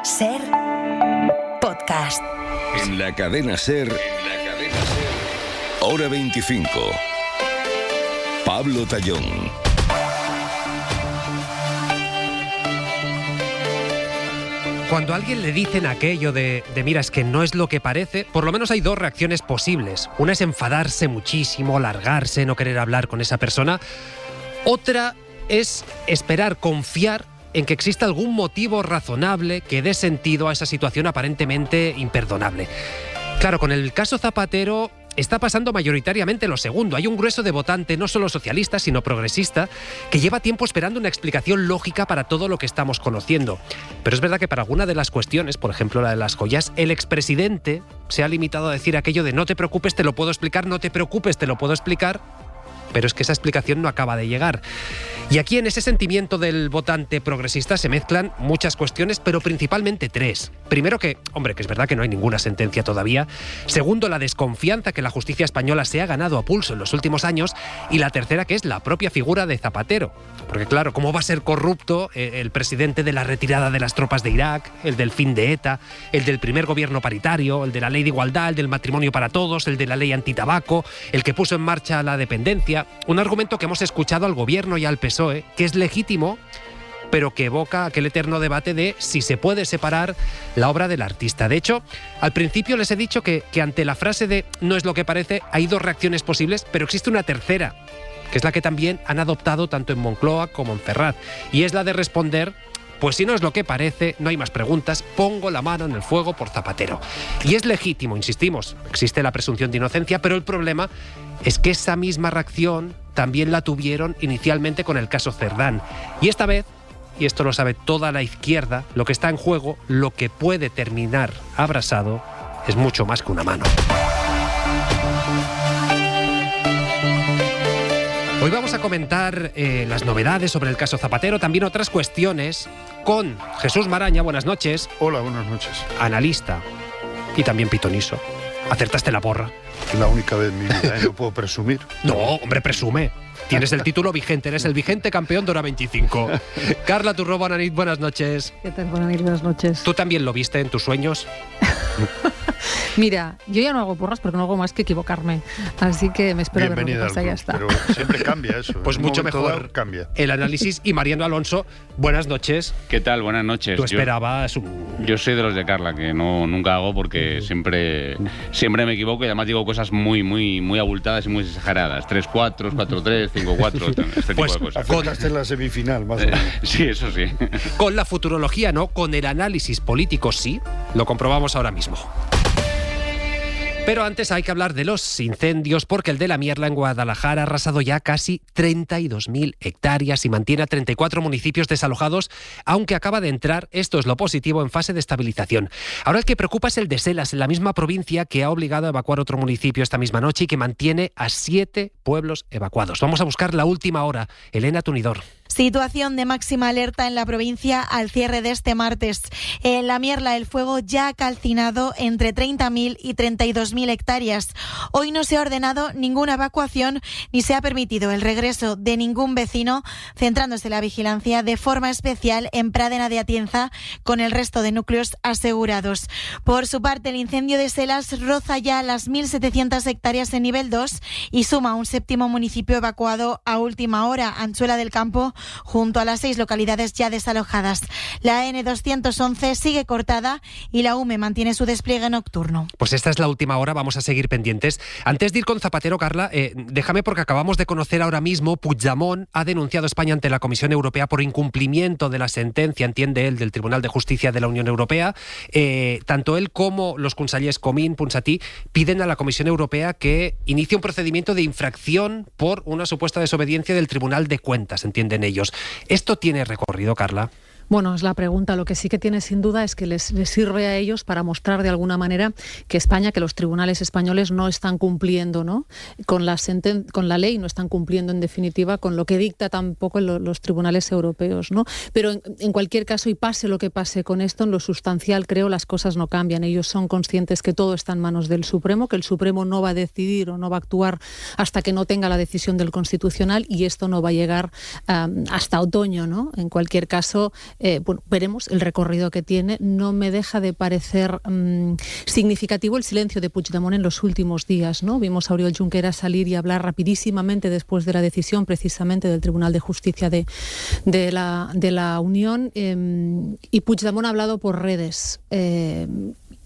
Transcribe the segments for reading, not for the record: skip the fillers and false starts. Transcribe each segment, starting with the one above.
SER Podcast. En la cadena SER, Hora 25. Pablo Tallón. Cuando a alguien le dicen aquello de mira, es que no es lo que parece, por lo menos hay dos reacciones posibles. Una es enfadarse muchísimo, largarse, no querer hablar con esa persona. Otra es esperar, confiar en que exista algún motivo razonable que dé sentido a esa situación aparentemente imperdonable. Claro, con el caso Zapatero está pasando mayoritariamente lo segundo. Hay un grueso de votante, no solo socialista, sino progresista, que lleva tiempo esperando una explicación lógica para todo lo que estamos conociendo. Pero es verdad que para alguna de las cuestiones, por ejemplo la de las joyas, el expresidente se ha limitado a decir aquello de no te preocupes, te lo puedo explicar, no te preocupes, te lo puedo explicar. Pero es que esa explicación no acaba de llegar. Y aquí en ese sentimiento del votante progresista se mezclan muchas cuestiones, pero principalmente tres. Primero que es verdad que no hay ninguna sentencia todavía. Segundo, la desconfianza que la justicia española se ha ganado a pulso en los últimos años. Y la tercera, que es la propia figura de Zapatero. Porque claro, ¿cómo va a ser corrupto el presidente de la retirada de las tropas de Irak, el del fin de ETA, el del primer gobierno paritario, el de la ley de igualdad, el del matrimonio para todos, el de la ley antitabaco, el que puso en marcha la dependencia? Un argumento que hemos escuchado al gobierno y al PSOE, que es legítimo, pero que evoca aquel eterno debate de si se puede separar la obra del artista. De hecho, al principio les he dicho que ante la frase de no es lo que parece, hay dos reacciones posibles, pero existe una tercera, que es la que también han adoptado tanto en Moncloa como en Ferraz, y es la de responder: pues si no es lo que parece, no hay más preguntas, pongo la mano en el fuego por Zapatero. Y es legítimo, insistimos, existe la presunción de inocencia, pero el problema es que esa misma reacción también la tuvieron inicialmente con el caso Cerdán. Y esta vez, y esto lo sabe toda la izquierda, lo que está en juego, lo que puede terminar abrasado, es mucho más que una mano. Hoy vamos a comentar las novedades sobre el caso Zapatero, también otras cuestiones, con Jesús Maraña. Buenas noches. Hola, buenas noches. Analista y también pitoniso. ¿Acertaste la porra? La única vez en mi vida, no puedo presumir. No, hombre, presume. Tienes el título vigente, eres el vigente campeón de Hora 25. Carla Turró, buenas noches. ¿Qué tal, buenas noches? ¿Tú también lo viste en tus sueños? Mira, yo ya no hago porras porque no hago más que equivocarme. Así que me espero a ver lo que pasa, ya está. Pero siempre cambia eso. Pues mucho mejor cambia el análisis. Y Mariano Alonso, buenas noches. ¿Qué tal? Buenas noches. Tú esperabas Yo soy de los de Carla, que nunca hago porque siempre me equivoco y además digo cosas muy abultadas y muy exageradas. 3-4, 4-3, 5-4, este tipo de cosas. Acertaste en la semifinal, más o menos. Sí, eso sí. Con la futurología no, con el análisis político sí. Lo comprobamos ahora mismo. Pero antes hay que hablar de los incendios, porque el de la Mierla en Guadalajara ha arrasado ya casi 32.000 hectáreas y mantiene a 34 municipios desalojados, aunque acaba de entrar, esto es lo positivo, en fase de estabilización. Ahora el que preocupa es el de Selas, en la misma provincia, que ha obligado a evacuar otro municipio esta misma noche y que mantiene a 7 pueblos evacuados. Vamos a buscar la última hora. Elena Tunidor. Situación de máxima alerta en la provincia al cierre de este martes. En la Mierla el fuego ya ha calcinado entre 30.000 y 32.000 hectáreas. Hoy no se ha ordenado ninguna evacuación ni se ha permitido el regreso de ningún vecino, centrándose la vigilancia de forma especial en Pradena de Atienza con el resto de núcleos asegurados. Por su parte, el incendio de Selas roza ya las 1.700 hectáreas en nivel 2 y suma un séptimo municipio evacuado a última hora, Anchuela del Campo, junto a las 6 localidades ya desalojadas. La N211 sigue cortada y la UME mantiene su despliegue nocturno. Pues esta es la última hora, vamos a seguir pendientes. Antes de ir con Zapatero, Carla, déjame, porque acabamos de conocer ahora mismo, Puigdemont ha denunciado a España ante la Comisión Europea por incumplimiento de la sentencia, entiende él, del Tribunal de Justicia de la Unión Europea. Tanto él como los consellers Comín, Ponsatí, piden a la Comisión Europea que inicie un procedimiento de infracción por una supuesta desobediencia del Tribunal de Cuentas, entienden ellos. ¿Esto tiene recorrido, Carla? Bueno, es la pregunta. Lo que sí que tiene sin duda es que les sirve a ellos para mostrar de alguna manera que España, que los tribunales españoles no están cumpliendo, ¿no?, con la ley, no están cumpliendo en definitiva con lo que dicta tampoco los tribunales europeos, ¿no? Pero en cualquier caso, y pase lo que pase con esto, en lo sustancial creo las cosas no cambian. Ellos son conscientes que todo está en manos del Supremo, que el Supremo no va a decidir o no va a actuar hasta que no tenga la decisión del Constitucional, y esto no va a llegar hasta otoño, ¿no? En cualquier caso, Bueno, veremos el recorrido que tiene. No me deja de parecer significativo el silencio de Puigdemont en los últimos días, ¿no? Vimos a Oriol Junqueras salir y hablar rapidísimamente después de la decisión precisamente del Tribunal de Justicia de la Unión, y Puigdemont ha hablado por redes.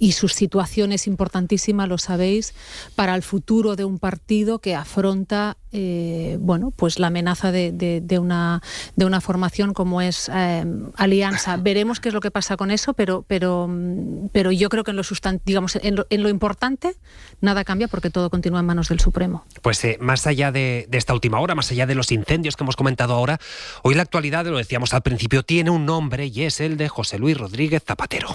Y su situación es importantísima, lo sabéis, para el futuro de un partido que afronta pues la amenaza de una formación como es Alianza. Veremos qué es lo que pasa con eso, pero yo creo que en lo importante nada cambia, porque todo continúa en manos del Supremo. Pues más allá de esta última hora, más allá de los incendios que hemos comentado ahora, hoy la actualidad, lo decíamos al principio, tiene un nombre y es el de José Luis Rodríguez Zapatero.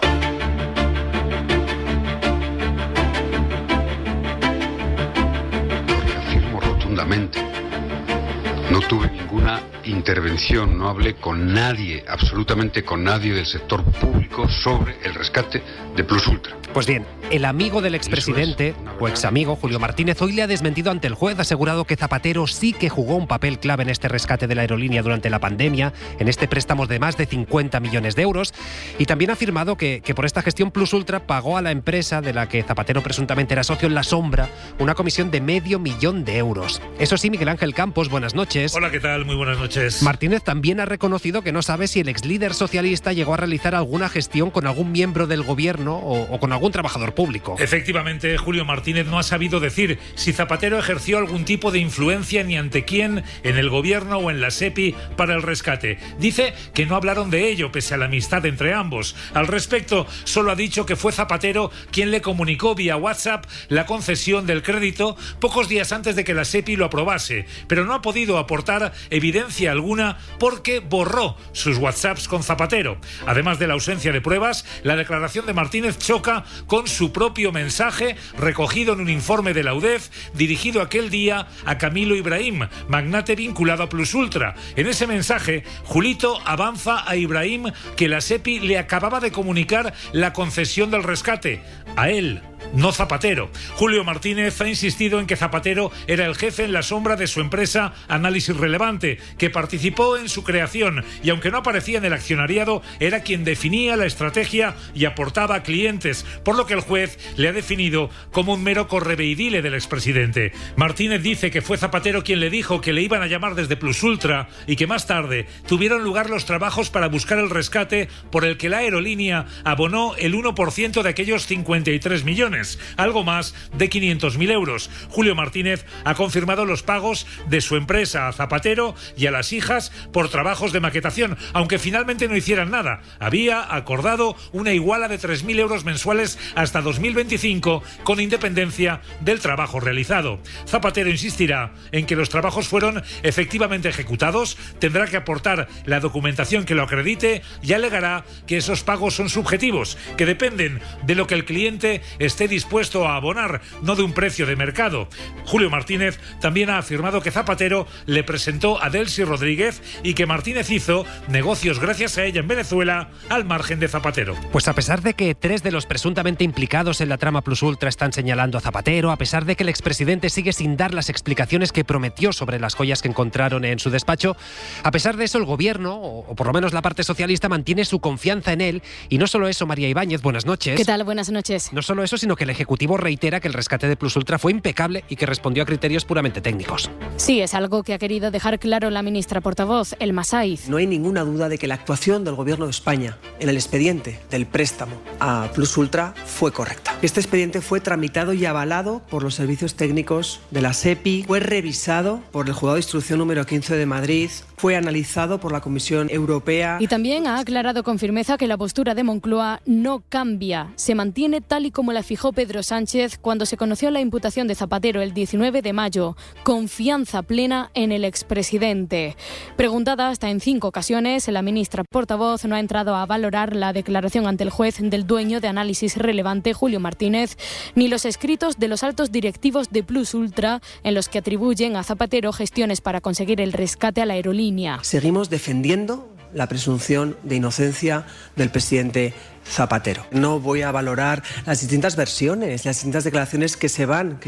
No tuve ninguna intervención, no hablé con nadie, absolutamente con nadie del sector público sobre el rescate de Plus Ultra. Pues bien, el amigo del expresidente, o examigo, Julio Martínez, hoy le ha desmentido ante el juez, ha asegurado que Zapatero sí que jugó un papel clave en este rescate de la aerolínea durante la pandemia, en este préstamo de más de 50 millones de euros, y también ha afirmado que por esta gestión Plus Ultra pagó a la empresa de la que Zapatero presuntamente era socio en la sombra una comisión de €500,000. Eso sí, Miguel Ángel Campos, buenas noches. Hola, ¿qué tal? Muy buenas noches. Martínez también ha reconocido que no sabe si el exlíder socialista llegó a realizar alguna gestión con algún miembro del gobierno o con algún trabajador público. Efectivamente, Julio Martínez no ha sabido decir si Zapatero ejerció algún tipo de influencia ni ante quién en el gobierno o en la SEPI para el rescate. Dice que no hablaron de ello pese a la amistad entre ambos. Al respecto, solo ha dicho que fue Zapatero quien le comunicó vía WhatsApp la concesión del crédito pocos días antes de que la SEPI lo aprobase, pero no ha podido aportar evidencia alguna porque borró sus WhatsApps con Zapatero. Además de la ausencia de pruebas, la declaración de Martínez choca con su propio mensaje recogido en un informe de la UDEF dirigido aquel día a Camilo Ibrahim, magnate vinculado a Plus Ultra. En ese mensaje, Julito avanza a Ibrahim que la SEPI le acababa de comunicar la concesión del rescate. A él, no Zapatero. Julio Martínez ha insistido en que Zapatero era el jefe en la sombra de su empresa Análisis Relevante, que participó en su creación y aunque no aparecía en el accionariado, era quien definía la estrategia y aportaba clientes, por lo que el juez le ha definido como un mero correveidile del expresidente. Martínez dice que fue Zapatero quien le dijo que le iban a llamar desde Plus Ultra y que más tarde tuvieron lugar los trabajos para buscar el rescate por el que la aerolínea abonó el 1% de aquellos 53 millones. Algo más de 500.000 euros. Julio Martínez ha confirmado los pagos de su empresa a Zapatero y a las hijas por trabajos de maquetación, aunque finalmente no hicieran nada. Había acordado una iguala de 3.000 euros mensuales hasta 2025, con independencia del trabajo realizado. Zapatero insistirá en que los trabajos fueron efectivamente ejecutados, tendrá que aportar la documentación que lo acredite y alegará que esos pagos son subjetivos, que dependen de lo que el cliente esté dispuesto a abonar, no de un precio de mercado. Julio Martínez también ha afirmado que Zapatero le presentó a Delcy Rodríguez y que Martínez hizo negocios gracias a ella en Venezuela al margen de Zapatero. Pues a pesar de que 3 de los presuntamente implicados en la trama Plus Ultra están señalando a Zapatero, a pesar de que el expresidente sigue sin dar las explicaciones que prometió sobre las joyas que encontraron en su despacho, a pesar de eso el gobierno, o por lo menos la parte socialista, mantiene su confianza en él. Y no solo eso, María Ibáñez, buenas noches. ¿Qué tal? Buenas noches. No solo eso, sino que el Ejecutivo reitera que el rescate de Plus Ultra fue impecable y que respondió a criterios puramente técnicos. Sí, es algo que ha querido dejar claro la ministra portavoz, Elma Saiz. No hay ninguna duda de que la actuación del Gobierno de España en el expediente del préstamo a Plus Ultra fue correcta. Este expediente fue tramitado y avalado por los servicios técnicos de la SEPI, fue revisado por el Juzgado de Instrucción número 15 de Madrid, fue analizado por la Comisión Europea. Y también ha aclarado con firmeza que la postura de Moncloa no cambia, se mantiene tal y como la fijó Pedro Sánchez cuando se conoció la imputación de Zapatero el 19 de mayo. Confianza plena en el expresidente. Preguntada hasta en 5 ocasiones, la ministra portavoz no ha entrado a valorar la declaración ante el juez del dueño de Análisis Relevante, Julio Martínez, ni los escritos de los altos directivos de Plus Ultra en los que atribuyen a Zapatero gestiones para conseguir el rescate a la aerolínea. Seguimos defendiendo la presunción de inocencia del presidente Zapatero. No voy a valorar las distintas versiones, las distintas declaraciones que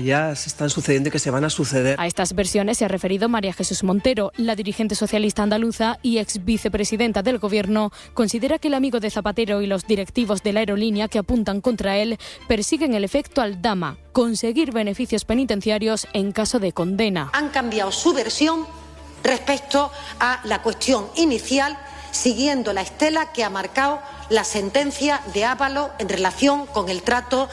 ya se están sucediendo y que se van a suceder. A estas versiones se ha referido María Jesús Montero, la dirigente socialista andaluza y ex vicepresidenta del Gobierno. Considera que el amigo de Zapatero y los directivos de la aerolínea que apuntan contra él persiguen el efecto Aldama, conseguir beneficios penitenciarios en caso de condena. Han cambiado su versión respecto a la cuestión inicial, siguiendo la estela que ha marcado la sentencia de Ábalos en relación con el trato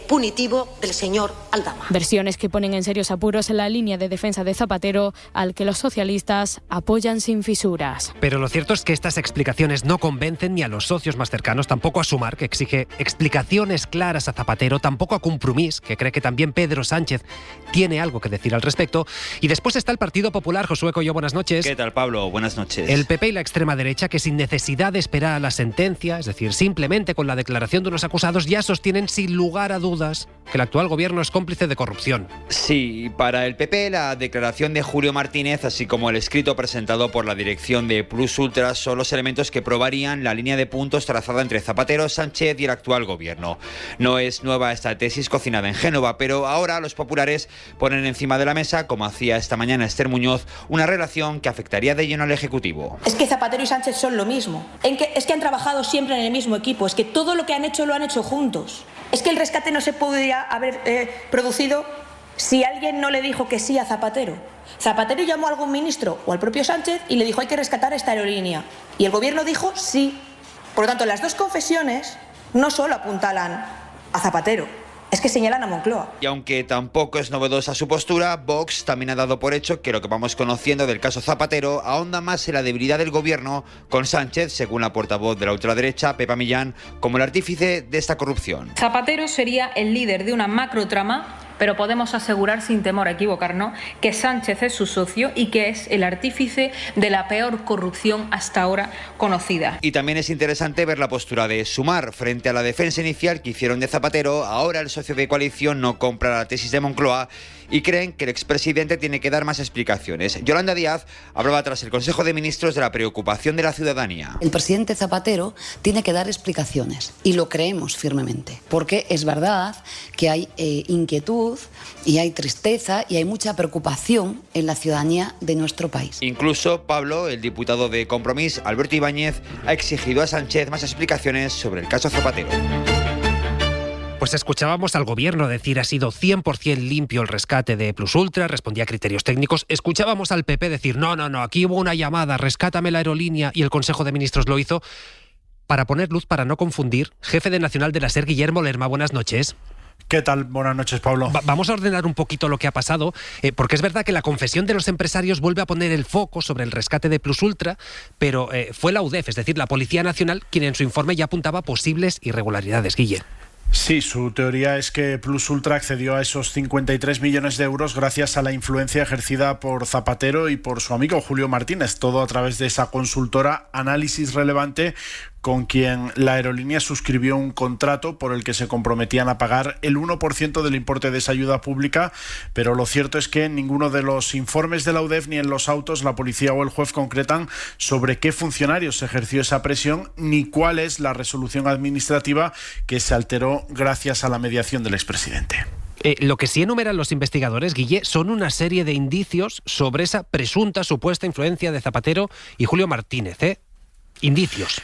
punitivo del señor Aldama. Versiones que ponen en serios apuros la línea de defensa de Zapatero, al que los socialistas apoyan sin fisuras. Pero lo cierto es que estas explicaciones no convencen ni a los socios más cercanos, tampoco a Sumar, que exige explicaciones claras a Zapatero, tampoco a Compromís, que cree que también Pedro Sánchez tiene algo que decir al respecto. Y después está el Partido Popular. Josué Coyo, buenas noches. ¿Qué tal, Pablo? Buenas noches. El PP y la extrema derecha, que sin necesidad de esperar a la sentencia, es decir, simplemente con la declaración de unos acusados, ya sostienen sin lugar a dudas que el actual gobierno es cómplice de corrupción. Sí, para el PP la declaración de Julio Martínez, así como el escrito presentado por la dirección de Plus Ultra, son los elementos que probarían la línea de puntos trazada entre Zapatero, Sánchez y el actual gobierno. No es nueva esta tesis cocinada en Génova, pero ahora los populares ponen encima de la mesa, como hacía esta mañana Esther Muñoz, una relación que afectaría de lleno al Ejecutivo. Es que Zapatero y Sánchez son lo mismo. Es que han trabajado siempre en el mismo equipo. Es que todo lo que han hecho lo han hecho juntos. Es que el rescate no se podría haber producido si alguien no le dijo que sí a Zapatero. Zapatero llamó a algún ministro o al propio Sánchez y le dijo: hay que rescatar esta aerolínea. Y el gobierno dijo sí. Por lo tanto, las dos confesiones no solo apuntalan a Zapatero, es que señalan a Moncloa. Y aunque tampoco es novedosa su postura, Vox también ha dado por hecho que lo que vamos conociendo del caso Zapatero ahonda más en la debilidad del gobierno, con Sánchez, según la portavoz de la ultraderecha, Pepa Millán, como el artífice de esta corrupción. Zapatero sería el líder de una macrotrama, pero podemos asegurar sin temor a equivocarnos que Sánchez es su socio y que es el artífice de la peor corrupción hasta ahora conocida. Y también es interesante ver la postura de Sumar frente a la defensa inicial que hicieron de Zapatero. Ahora el socio de coalición no compra la tesis de Moncloa y creen que el expresidente tiene que dar más explicaciones. Yolanda Díaz hablaba tras el Consejo de Ministros de la preocupación de la ciudadanía. El presidente Zapatero tiene que dar explicaciones y lo creemos firmemente, porque es verdad que hay inquietud y hay tristeza y hay mucha preocupación en la ciudadanía de nuestro país. Incluso Pablo, el diputado de Compromís, Alberto Ibáñez, ha exigido a Sánchez más explicaciones sobre el caso Zapatero. Pues escuchábamos al gobierno decir ha sido 100% limpio el rescate de Plus Ultra, respondía a criterios técnicos. Escuchábamos al PP decir no, aquí hubo una llamada, rescátame la aerolínea, y el Consejo de Ministros lo hizo. Para poner luz, para no confundir, jefe de Nacional de la SER, Guillermo Lerma, buenas noches. ¿Qué tal? Buenas noches, Pablo. Vamos a ordenar un poquito lo que ha pasado, porque es verdad que la confesión de los empresarios vuelve a poner el foco sobre el rescate de Plus Ultra, pero fue la UDEF, es decir, la Policía Nacional, quien en su informe ya apuntaba posibles irregularidades, Guille. Sí, su teoría es que Plus Ultra accedió a esos 53 millones de euros gracias a la influencia ejercida por Zapatero y por su amigo Julio Martínez, todo a través de esa consultora Análisis Relevante, con quien la aerolínea suscribió un contrato por el que se comprometían a pagar el 1% del importe de esa ayuda pública, pero lo cierto es que en ninguno de los informes de la UDEF ni en los autos la policía o el juez concretan sobre qué funcionarios se ejerció esa presión ni cuál es la resolución administrativa que se alteró gracias a la mediación del expresidente. Lo que sí enumeran los investigadores, Guille, son una serie de indicios sobre esa presunta supuesta influencia de Zapatero y Julio Martínez, Indicios.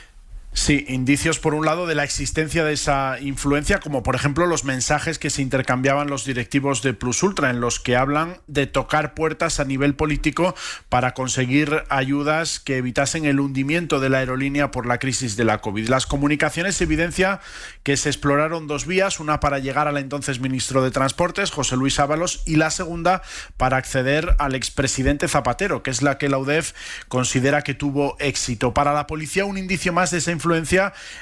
Sí, indicios por un lado de la existencia de esa influencia, como por ejemplo los mensajes que se intercambiaban los directivos de Plus Ultra, en los que hablan de tocar puertas a nivel político para conseguir ayudas que evitasen el hundimiento de la aerolínea por la crisis de la COVID. Las comunicaciones evidencian que se exploraron dos vías, una para llegar al entonces ministro de Transportes, José Luis Ábalos, y la segunda para acceder al expresidente Zapatero, que es la que la UDEF considera que tuvo éxito. Para la policía, un indicio más de esa influencia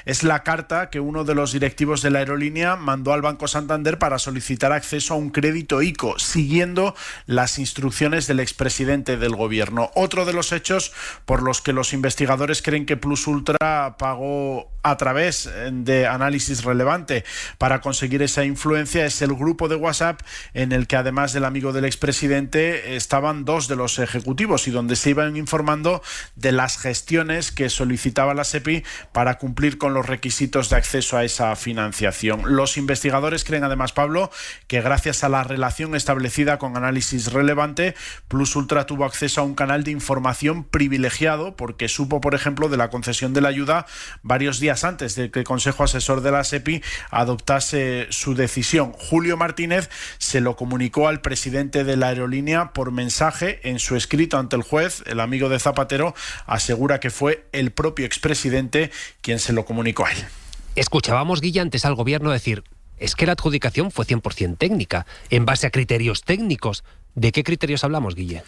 es la carta que uno de los directivos de la aerolínea mandó al Banco Santander para solicitar acceso a un crédito ICO, siguiendo las instrucciones del expresidente del gobierno. Otro de los hechos por los que los investigadores creen que Plus Ultra pagó a través de Análisis Relevante para conseguir esa influencia es el grupo de WhatsApp en el que, además del amigo del expresidente, estaban dos de los ejecutivos y donde se iban informando de las gestiones que solicitaba la SEPI para cumplir con los requisitos de acceso a esa financiación. Los investigadores creen, además, Pablo, que gracias a la relación establecida con Análisis Relevante, Plus Ultra tuvo acceso a un canal de información privilegiado porque supo, por ejemplo, de la concesión de la ayuda varios días antes de que el Consejo Asesor de la SEPI adoptase su decisión. Julio Martínez se lo comunicó al presidente de la aerolínea por mensaje en su escrito ante el juez. El amigo de Zapatero asegura que fue el propio expresidente quien se lo comunicó a él. Escuchábamos, Guille, antes al gobierno decir: es que la adjudicación fue 100% técnica, en base a criterios técnicos. ¿De qué criterios hablamos, Guille?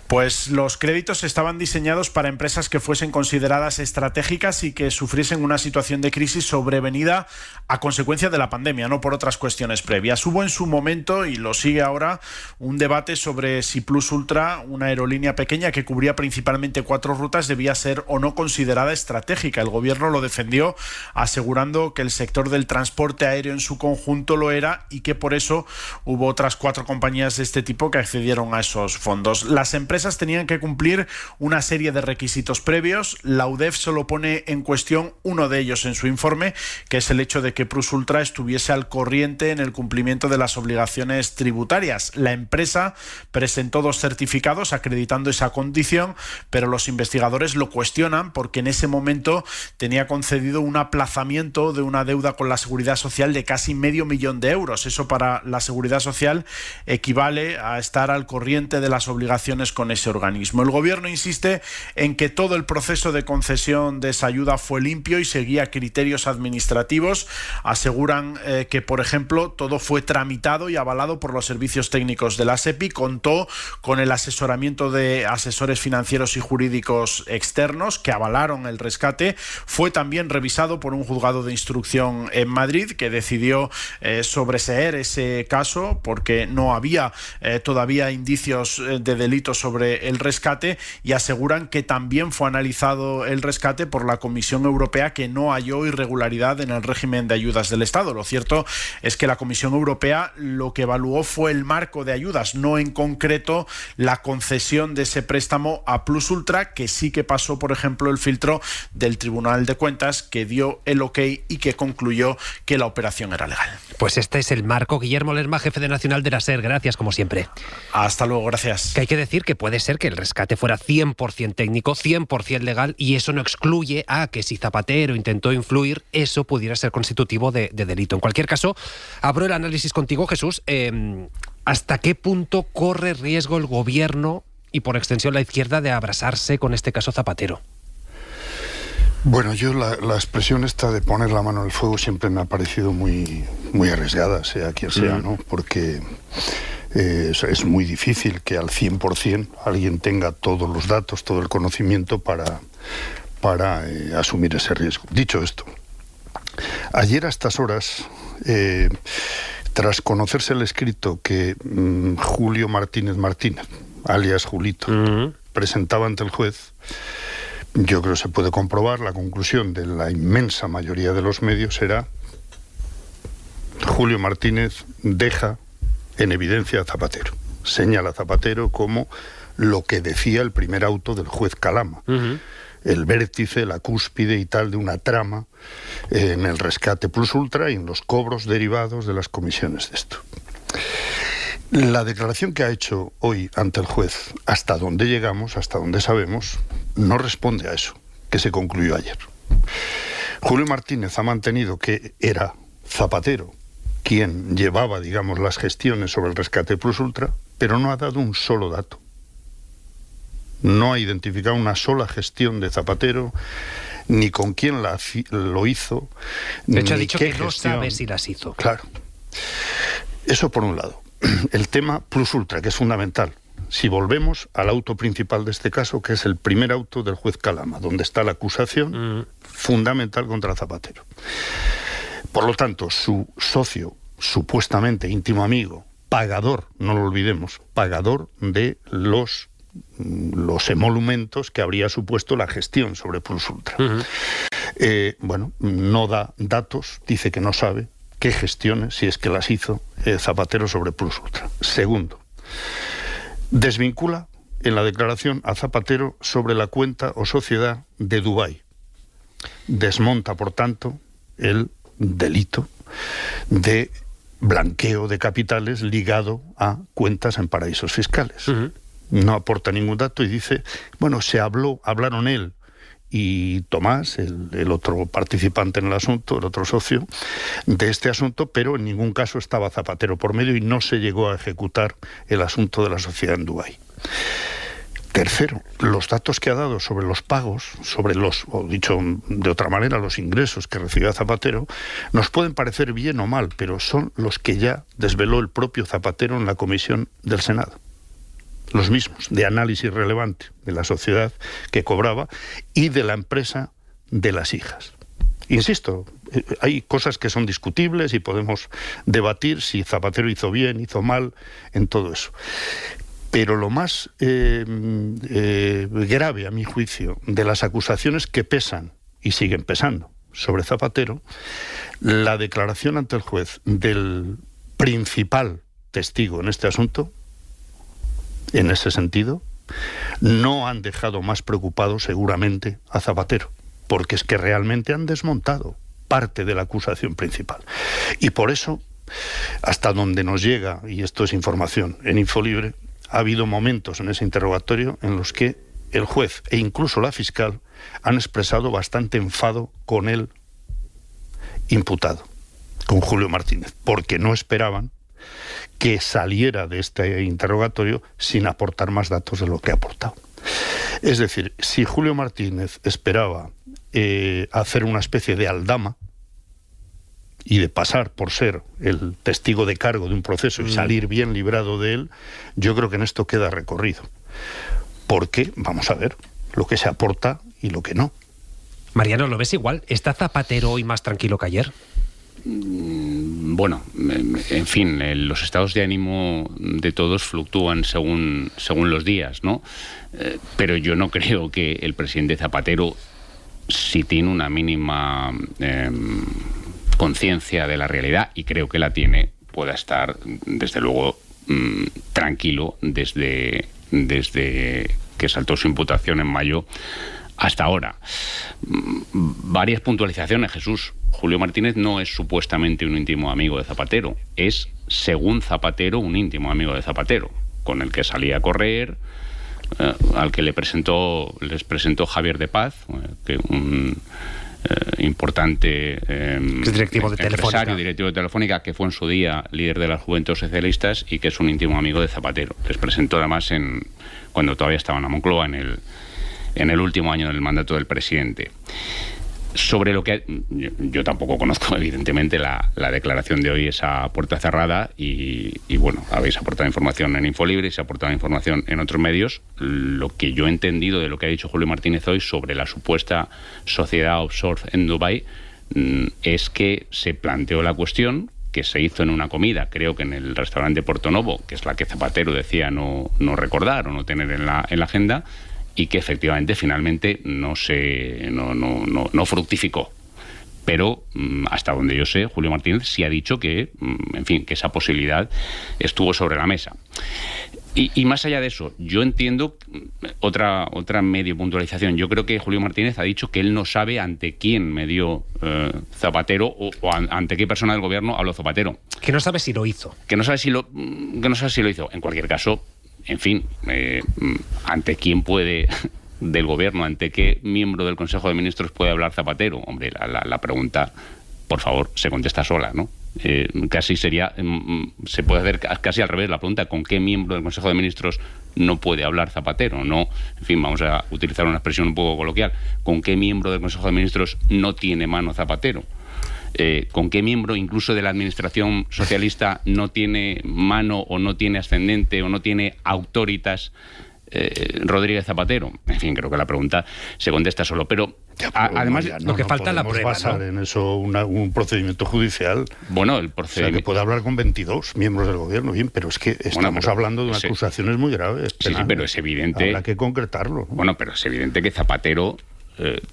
Pues los créditos estaban diseñados para empresas que fuesen consideradas estratégicas y que sufriesen una situación de crisis sobrevenida a consecuencia de la pandemia, no por otras cuestiones previas. Hubo en su momento, y lo sigue ahora, un debate sobre si Plus Ultra, una aerolínea pequeña que cubría principalmente 4 rutas, debía ser o no considerada estratégica. El gobierno lo defendió, asegurando que el sector del transporte aéreo en su conjunto lo era y que por eso hubo otras 4 compañías de este tipo que accedieron a esos fondos. Las empresas tenían que cumplir una serie de requisitos previos. La UDEF solo pone en cuestión uno de ellos en su informe, que es el hecho de que Plus Ultra estuviese al corriente en el cumplimiento de las obligaciones tributarias. La empresa presentó 2 certificados acreditando esa condición, pero los investigadores lo cuestionan porque en ese momento tenía concedido un aplazamiento de una deuda con la Seguridad Social de casi $500.000 euros. Eso para la Seguridad Social equivale a estar al corriente de las obligaciones con ese organismo. El gobierno insiste en que todo el proceso de concesión de esa ayuda fue limpio y seguía criterios administrativos. Aseguran que, por ejemplo, todo fue tramitado y avalado por los servicios técnicos de la SEPI, contó con el asesoramiento de asesores financieros y jurídicos externos que avalaron el rescate. Fue también revisado por un juzgado de instrucción en Madrid que decidió sobreseer ese caso porque no había todavía indicios de delito sobre el rescate, y aseguran que también fue analizado el rescate por la Comisión Europea, que no halló irregularidad en el régimen de ayudas del Estado. Lo cierto es que la Comisión Europea lo que evaluó fue el marco de ayudas, no en concreto la concesión de ese préstamo a Plus Ultra, que sí que pasó, por ejemplo, el filtro del Tribunal de Cuentas, que dio el ok y que concluyó que la operación era legal. Pues este es el marco. Guillermo Lerma, jefe de Nacional de la SER, gracias como siempre. Hasta luego, gracias. Que hay que decir que puede ser que el rescate fuera 100% técnico, 100% legal, y eso no excluye a que si Zapatero intentó influir, eso pudiera ser constitutivo de delito. En cualquier caso, abro el análisis contigo, Jesús. ¿Hasta qué punto corre riesgo el gobierno y por extensión la izquierda de abrazarse con este caso Zapatero? Bueno, yo la expresión esta de poner la mano en el fuego siempre me ha parecido muy arriesgada, sea quien sea, ¿no? Porque es muy difícil que al 100% alguien tenga todos los datos, todo el conocimiento para asumir ese riesgo. Dicho esto, ayer a estas horas, tras conocerse el escrito que Julio Martínez, alias Julito, presentaba ante el juez, yo creo que se puede comprobar, la conclusión de la inmensa mayoría de los medios era: Julio Martínez deja en evidencia a Zapatero. Señala a Zapatero como lo que decía el primer auto del juez Calama. El vértice, la cúspide y tal de una trama en el rescate Plus Ultra y en los cobros derivados de las comisiones de esto. La declaración que ha hecho hoy ante el juez, hasta donde llegamos, hasta donde sabemos, no responde a eso, que se concluyó ayer. Julio Martínez ha mantenido que era Zapatero quien llevaba, digamos, las gestiones sobre el rescate Plus Ultra, pero no ha dado un solo dato. No ha identificado una sola gestión de Zapatero, ni con quién lo hizo. De hecho, ha dicho que no sabe si las hizo. Claro. Eso por un lado. El tema Plus Ultra, que es fundamental. Si volvemos al auto principal de este caso, que es el primer auto del juez Calama, donde está la acusación fundamental contra Zapatero. Por lo tanto, su socio, supuestamente íntimo amigo, pagador, no lo olvidemos, pagador de los emolumentos que habría supuesto la gestión sobre Plus Ultra. Bueno, no da datos, dice que no sabe qué gestiones, si es que las hizo, Zapatero sobre Plus Ultra. Segundo, desvincula en la declaración a Zapatero sobre la cuenta o sociedad de Dubái. Desmonta, por tanto, el delito de blanqueo de capitales ligado a cuentas en paraísos fiscales. No aporta ningún dato y dice, bueno, hablaron él y Tomás, el otro participante en el asunto, el otro socio de este asunto, pero en ningún caso estaba Zapatero por medio y no se llegó a ejecutar el asunto de la sociedad en Dubái. Tercero, los datos que ha dado sobre los pagos, o dicho de otra manera, los ingresos que recibió Zapatero, nos pueden parecer bien o mal, pero son los que ya desveló el propio Zapatero en la comisión del Senado. Los mismos, de análisis relevante de la sociedad que cobraba y de la empresa de las hijas. Insisto, hay cosas que son discutibles y podemos debatir si Zapatero hizo bien, hizo mal, en todo eso. Pero lo más grave, a mi juicio, de las acusaciones que pesan y siguen pesando sobre Zapatero, la declaración ante el juez del principal testigo en este asunto, en ese sentido, no han dejado más preocupado seguramente a Zapatero, porque es que realmente han desmontado parte de la acusación principal. Y por eso, hasta donde nos llega, y esto es información en Infolibre, ha habido momentos en ese interrogatorio en los que el juez e incluso la fiscal han expresado bastante enfado con el imputado, con Julio Martínez, porque no esperaban que saliera de este interrogatorio sin aportar más datos de lo que ha aportado. Es decir, si Julio Martínez esperaba hacer una especie de aldama y de pasar por ser el testigo de cargo de un proceso y salir bien librado de él, yo creo que en esto queda recorrido. Porque vamos a ver lo que se aporta y lo que no. Mariano, ¿lo ves igual? ¿Está Zapatero hoy más tranquilo que ayer? Bueno, en fin, los estados de ánimo de todos fluctúan según los días, ¿no? Pero yo no creo que el presidente Zapatero, si tiene una mínima conciencia de la realidad, y creo que la tiene, pueda estar, desde luego, tranquilo desde que saltó su imputación en mayo hasta ahora. Varias puntualizaciones, Jesús. Julio Martínez no es supuestamente un íntimo amigo de Zapatero, es, según Zapatero, un íntimo amigo de Zapatero, con el que salía a correr, al que les presentó Javier de Paz, que un importante directivo de empresario, directivo de Telefónica, que fue en su día líder de las Juventudes Socialistas y que es un íntimo amigo de Zapatero. Les presentó además cuando todavía estaba en la Moncloa, en el último año del mandato del presidente. Sobre lo que yo tampoco conozco, evidentemente, la declaración de hoy es a puerta cerrada y bueno, habéis aportado información en Infolibre y se ha aportado información en otros medios. Lo que yo he entendido de lo que ha dicho Julio Martínez hoy sobre la supuesta sociedad offshore en Dubái es que se planteó la cuestión, que se hizo en una comida, creo que en el restaurante Portonovo, que es la que Zapatero decía no recordar o no tener en la agenda, y que efectivamente finalmente no fructificó. Pero hasta donde yo sé, Julio Martínez sí ha dicho que, en fin, que esa posibilidad estuvo sobre la mesa. Y más allá de eso, yo entiendo otra medio puntualización. Yo creo que Julio Martínez ha dicho que él no sabe ante quién me dio Zapatero o ante qué persona del gobierno habló Zapatero. Que no sabe si lo hizo. Que no sabe si lo hizo. En cualquier caso, en fin, ¿ante quién puede, del gobierno, ante qué miembro del Consejo de Ministros puede hablar Zapatero? Hombre, la pregunta, por favor, se contesta sola, ¿no? Casi sería, se puede hacer casi al revés la pregunta, ¿con qué miembro del Consejo de Ministros no puede hablar Zapatero? No, en fin, vamos a utilizar una expresión un poco coloquial. ¿Con qué miembro del Consejo de Ministros no tiene mano Zapatero? ¿Con qué miembro incluso de la administración socialista no tiene mano o no tiene ascendente o no tiene autoritas Rodríguez Zapatero? En fin, creo que la pregunta se contesta solo. Pero además, lo que falta es la prueba, basar, ¿no?, en eso un procedimiento judicial. Bueno, el procedimiento... O sea, que puede hablar con 22 miembros del gobierno, bien, pero es que estamos hablando de acusaciones muy graves. Sí, pero es evidente... Habrá que concretarlo, ¿no? Bueno, pero es evidente que Zapatero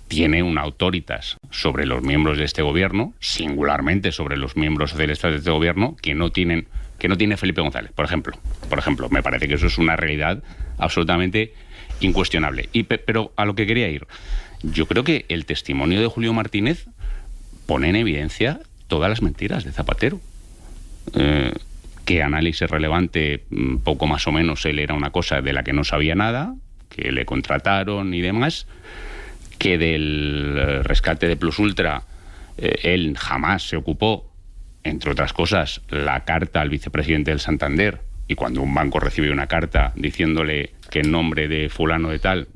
tiene una autoritas sobre los miembros de este gobierno, singularmente sobre los miembros socialistas de este gobierno, que no tiene Felipe González, por ejemplo. Me parece que eso es una realidad absolutamente incuestionable. Pero a lo que quería ir, yo creo que el testimonio de Julio Martínez pone en evidencia todas las mentiras de Zapatero. ¿Qué análisis relevante? Poco más o menos él era una cosa de la que no sabía nada, que le contrataron y demás, que del rescate de Plus Ultra él jamás se ocupó, entre otras cosas, la carta al vicepresidente del Santander, y cuando un banco recibe una carta diciéndole que en nombre de fulano de tal,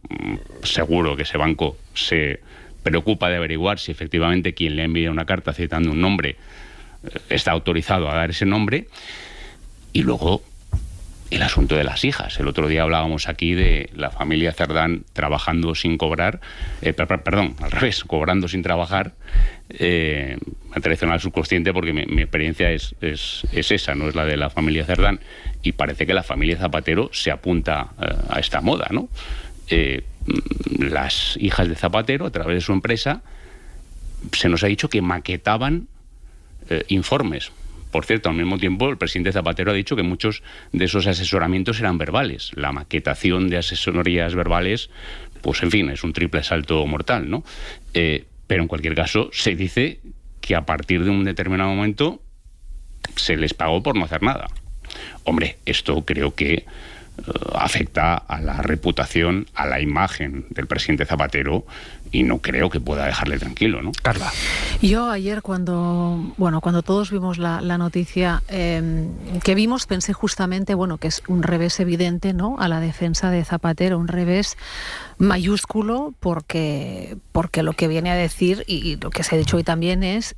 seguro que ese banco se preocupa de averiguar si efectivamente quien le envía una carta citando un nombre está autorizado a dar ese nombre. Y luego el asunto de las hijas. El otro día hablábamos aquí de la familia Cerdán trabajando sin cobrar, perdón, al revés, cobrando sin trabajar. Me traicionó al subconsciente porque mi experiencia es esa, no es la de la familia Cerdán, y parece que la familia Zapatero se apunta a esta moda, ¿no? Las hijas de Zapatero, a través de su empresa, se nos ha dicho que maquetaban informes. Por cierto, al mismo tiempo, el presidente Zapatero ha dicho que muchos de esos asesoramientos eran verbales. La maquetación de asesorías verbales, pues en fin, es un triple salto mortal, ¿no? Pero en cualquier caso, se dice que a partir de un determinado momento se les pagó por no hacer nada. Hombre, esto creo que afecta a la reputación, a la imagen del presidente Zapatero, y no creo que pueda dejarle tranquilo, ¿no? Carla. Yo ayer cuando todos vimos la noticia que vimos, pensé justamente, que es un revés evidente, ¿no?, a la defensa de Zapatero, un revés mayúsculo, porque lo que viene a decir, y lo que se ha dicho hoy también, es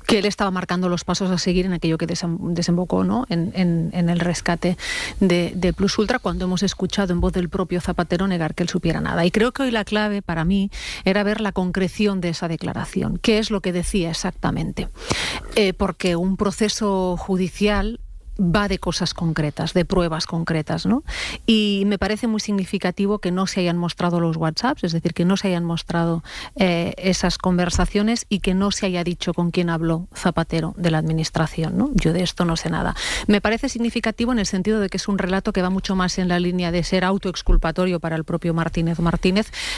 que él estaba marcando los pasos a seguir en aquello que desembocó, ¿no?, en el rescate de Plus Ultra, cuando hemos escuchado en voz del propio Zapatero negar que él supiera nada. Y creo que hoy la clave para mí era ver la concreción de esa declaración. ¿Qué es lo que decía exactamente? Porque un proceso judicial va de cosas concretas, de pruebas concretas, ¿no? Y me parece muy significativo que no se hayan mostrado los WhatsApps, es decir, que no se hayan mostrado esas conversaciones y que no se haya dicho con quién habló Zapatero de la administración, ¿no? Yo de esto no sé nada. Me parece significativo en el sentido de que es un relato que va mucho más en la línea de ser autoexculpatorio para el propio Martínez,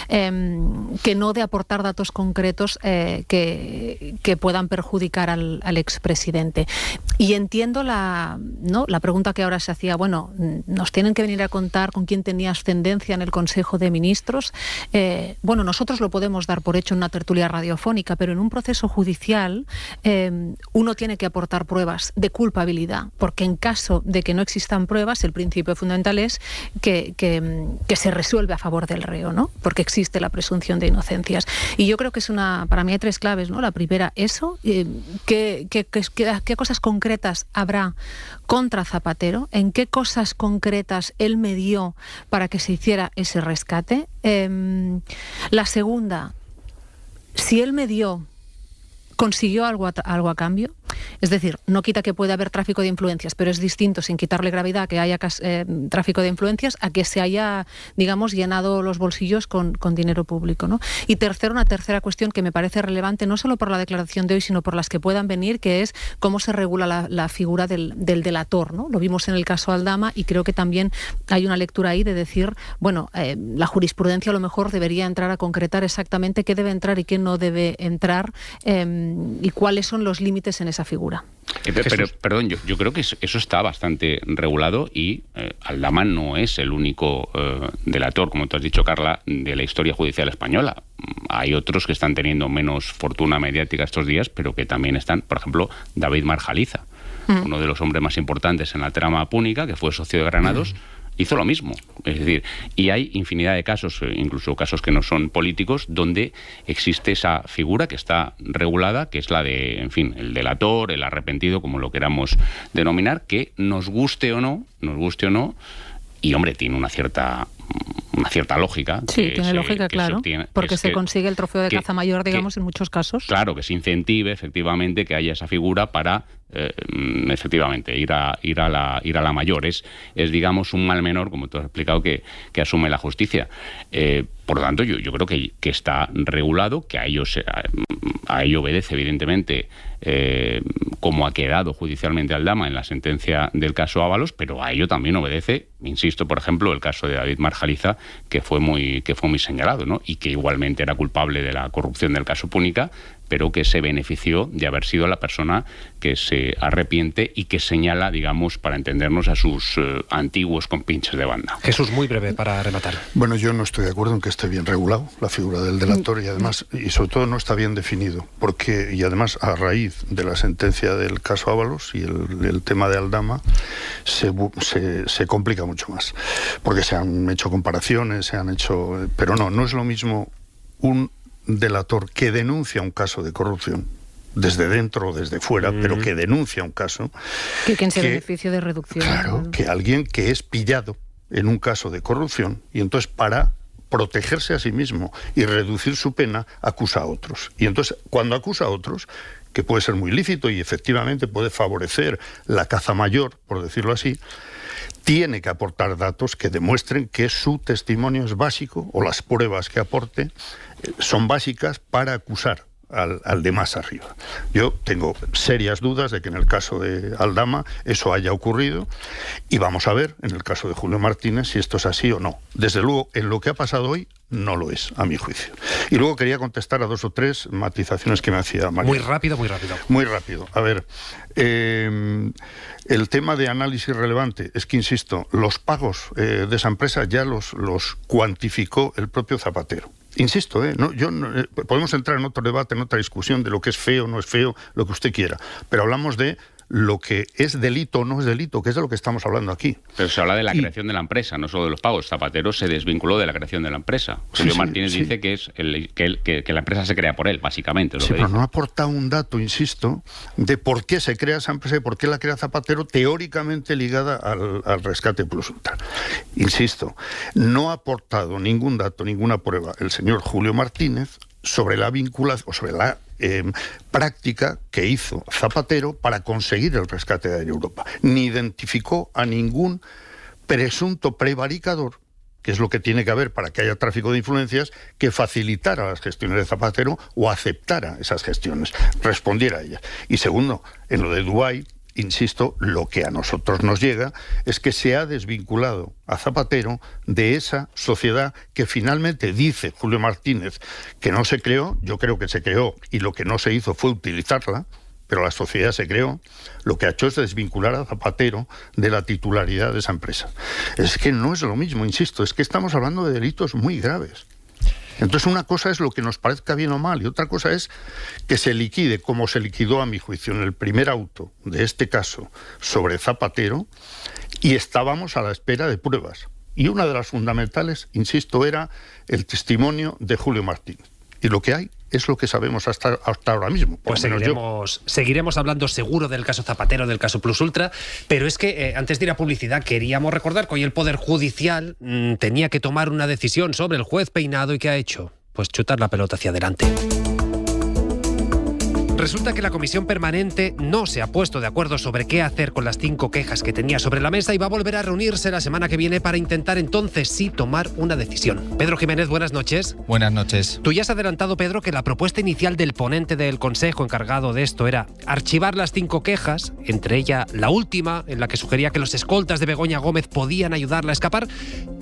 que no de aportar datos concretos que puedan perjudicar al expresidente. Y entiendo la pregunta que ahora se hacía, nos tienen que venir a contar con quién tenía ascendencia en el Consejo de Ministros. Nosotros lo podemos dar por hecho en una tertulia radiofónica, pero en un proceso judicial uno tiene que aportar pruebas de culpabilidad, porque en caso de que no existan pruebas, el principio fundamental es que se resuelve a favor del reo, ¿no?, porque existe la presunción de inocencias. Y yo creo que para mí hay tres claves, ¿no? La primera, eso, ¿qué cosas concretas habrá contra Zapatero? ¿En qué cosas concretas él medió para que se hiciera ese rescate? La segunda, si él medió, ¿consiguió algo a cambio? Es decir, no quita que pueda haber tráfico de influencias, pero es distinto, sin quitarle gravedad, que haya tráfico de influencias a que se haya, llenado los bolsillos con dinero público, ¿no? Y tercero, una tercera cuestión que me parece relevante, no solo por la declaración de hoy, sino por las que puedan venir, que es cómo se regula la figura del delator, ¿no? Lo vimos en el caso Aldama y creo que también hay una lectura ahí de decir, la jurisprudencia a lo mejor debería entrar a concretar exactamente qué debe entrar y qué no debe entrar, y cuáles son los límites en esa figura. Pero perdón, yo creo que eso está bastante regulado y Aldama no es el único delator, como tú has dicho, Carla, de la historia judicial española. Hay otros que están teniendo menos fortuna mediática estos días, pero que también están, por ejemplo, David Marjaliza, uno de los hombres más importantes en la trama púnica, que fue socio de Granados, hizo lo mismo. Es decir, y hay infinidad de casos, incluso casos que no son políticos, donde existe esa figura que está regulada, que es la de, el delator, el arrepentido, como lo queramos denominar, que nos guste o no, y hombre, tiene una cierta lógica. Sí, tiene lógica, claro, porque se consigue el trofeo de caza mayor, digamos, en muchos casos. Claro, que se incentive efectivamente que haya esa figura para efectivamente, ir a la mayor. Es digamos, un mal menor, como tú has explicado, que asume la justicia. Por lo tanto, yo creo que está regulado, que a ello obedece, evidentemente, como ha quedado judicialmente Aldama en la sentencia del caso Ábalos, pero a ello también obedece, insisto, por ejemplo, el caso de David Marjaliza, que fue muy señalado, ¿no? Y que igualmente era culpable de la corrupción del caso Púnica, pero que se benefició de haber sido la persona que se arrepiente y que señala, digamos, para entendernos, a sus antiguos compinches de banda. Jesús, muy breve para rematar. Bueno, yo no estoy de acuerdo en que esté bien regulado la figura del delator y además, y sobre todo no está bien definido, y además a raíz de la sentencia del caso Ábalos y el tema de Aldama se complica mucho más, porque se han hecho comparaciones, pero no es lo mismo un delator que denuncia un caso de corrupción desde dentro o desde fuera, pero que denuncia un caso, que quien se beneficia de reducción. Claro, que alguien que es pillado en un caso de corrupción y entonces para protegerse a sí mismo y reducir su pena acusa a otros. Y entonces cuando acusa a otros, que puede ser muy lícito y efectivamente puede favorecer la caza mayor, por decirlo así, tiene que aportar datos que demuestren que su testimonio es básico o las pruebas que aporte son básicas para acusar al de más arriba. Yo tengo serias dudas de que en el caso de Aldama eso haya ocurrido y vamos a ver en el caso de Julio Martínez si esto es así o no. Desde luego, en lo que ha pasado hoy no lo es, a mi juicio. Y luego quería contestar a 2 o 3 matizaciones que me hacía María. Muy rápido. Muy rápido. A ver, el tema de análisis relevante es que, insisto, los pagos de esa empresa ya los cuantificó el propio Zapatero. Insisto, podemos entrar en otro debate, en otra discusión de lo que es feo, no es feo, lo que usted quiera, pero hablamos de lo que es delito o no es delito, que es de lo que estamos hablando aquí. Pero se habla de la creación de la empresa, no solo de los pagos. Zapatero se desvinculó de la creación de la empresa. Julio Martínez dice que es que la empresa se crea por él, básicamente. Pero no ha aportado un dato, insisto, de por qué se crea esa empresa y por qué la crea Zapatero, teóricamente ligada al rescate Plus Ultra. Insisto, no ha aportado ningún dato, ninguna prueba el señor Julio Martínez sobre la vinculación o sobre la práctica que hizo Zapatero para conseguir el rescate de Air Europa. Ni identificó a ningún presunto prevaricador, que es lo que tiene que haber para que haya tráfico de influencias, que facilitara las gestiones de Zapatero o aceptara esas gestiones, respondiera a ellas. Y segundo, en lo de Dubái, insisto, lo que a nosotros nos llega es que se ha desvinculado a Zapatero de esa sociedad que finalmente dice Julio Martínez que no se creó. Yo creo que se creó y lo que no se hizo fue utilizarla, pero la sociedad se creó. Lo que ha hecho es desvincular a Zapatero de la titularidad de esa empresa. Es que no es lo mismo, insisto, es que estamos hablando de delitos muy graves. Entonces una cosa es lo que nos parezca bien o mal y otra cosa es que se liquide como se liquidó a mi juicio en el primer auto de este caso sobre Zapatero y estábamos a la espera de pruebas. Y una de las fundamentales, insisto, era el testimonio de Julio Martínez. Y lo que hay es lo que sabemos hasta ahora mismo. Pues seguiremos hablando seguro del caso Zapatero, del caso Plus Ultra, pero es que antes de ir a publicidad queríamos recordar que hoy el Poder Judicial tenía que tomar una decisión sobre el juez Peinado y ¿qué ha hecho? Pues chutar la pelota hacia adelante. Resulta que la comisión permanente no se ha puesto de acuerdo sobre qué hacer con las 5 quejas que tenía sobre la mesa y va a volver a reunirse la semana que viene para intentar entonces sí tomar una decisión. Pedro Jiménez, buenas noches. Buenas noches. Tú ya has adelantado, Pedro, que la propuesta inicial del ponente del Consejo encargado de esto era archivar las 5 quejas, entre ellas la última, en la que sugería que los escoltas de Begoña Gómez podían ayudarla a escapar.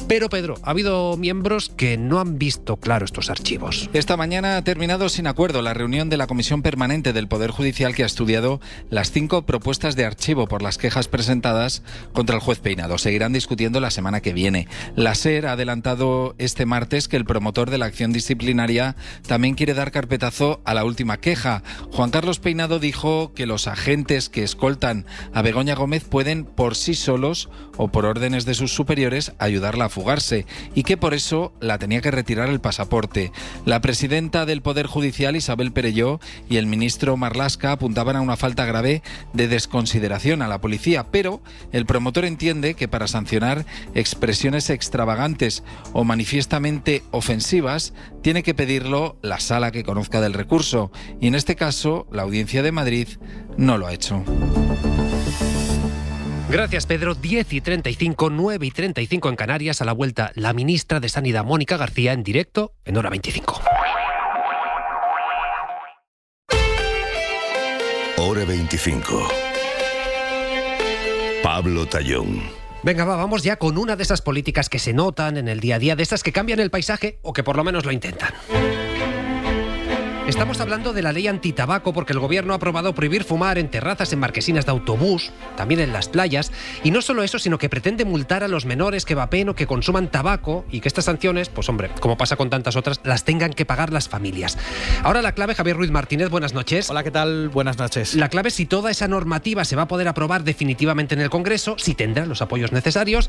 Pero, Pedro, ha habido miembros que no han visto claro estos archivos. Esta mañana ha terminado sin acuerdo la reunión de la comisión permanente del Poder Judicial que ha estudiado las 5 propuestas de archivo por las quejas presentadas contra el juez Peinado. Seguirán discutiendo la semana que viene. La SER ha adelantado este martes que el promotor de la acción disciplinaria también quiere dar carpetazo a la última queja. Juan Carlos Peinado dijo que los agentes que escoltan a Begoña Gómez pueden por sí solos o por órdenes de sus superiores ayudarla a fugarse y que por eso la tenía que retirar el pasaporte. La presidenta del Poder Judicial, Isabel Perelló, y el ministro Marlaska apuntaban a una falta grave de desconsideración a la policía, pero el promotor entiende que para sancionar expresiones extravagantes o manifiestamente ofensivas tiene que pedirlo la sala que conozca del recurso, y en este caso la Audiencia de Madrid no lo ha hecho. Gracias, Pedro. 10:35, 9:35 en Canarias. A la vuelta, la ministra de Sanidad, Mónica García, en directo en Hora 25. Hora 25. Pablo Tallón. Venga, vamos ya con una de esas políticas que se notan en el día a día, de esas que cambian el paisaje o que por lo menos lo intentan. Estamos hablando de la ley antitabaco porque el gobierno ha aprobado prohibir fumar en terrazas, en marquesinas de autobús, también en las playas. Y no solo eso, sino que pretende multar a los menores que vapeen o que consuman tabaco y que estas sanciones, pues hombre, como pasa con tantas otras, las tengan que pagar las familias. Ahora la clave, Javier Ruiz Martínez, buenas noches. Hola, ¿qué tal? Buenas noches. La clave es si toda esa normativa se va a poder aprobar definitivamente en el Congreso, si tendrá los apoyos necesarios.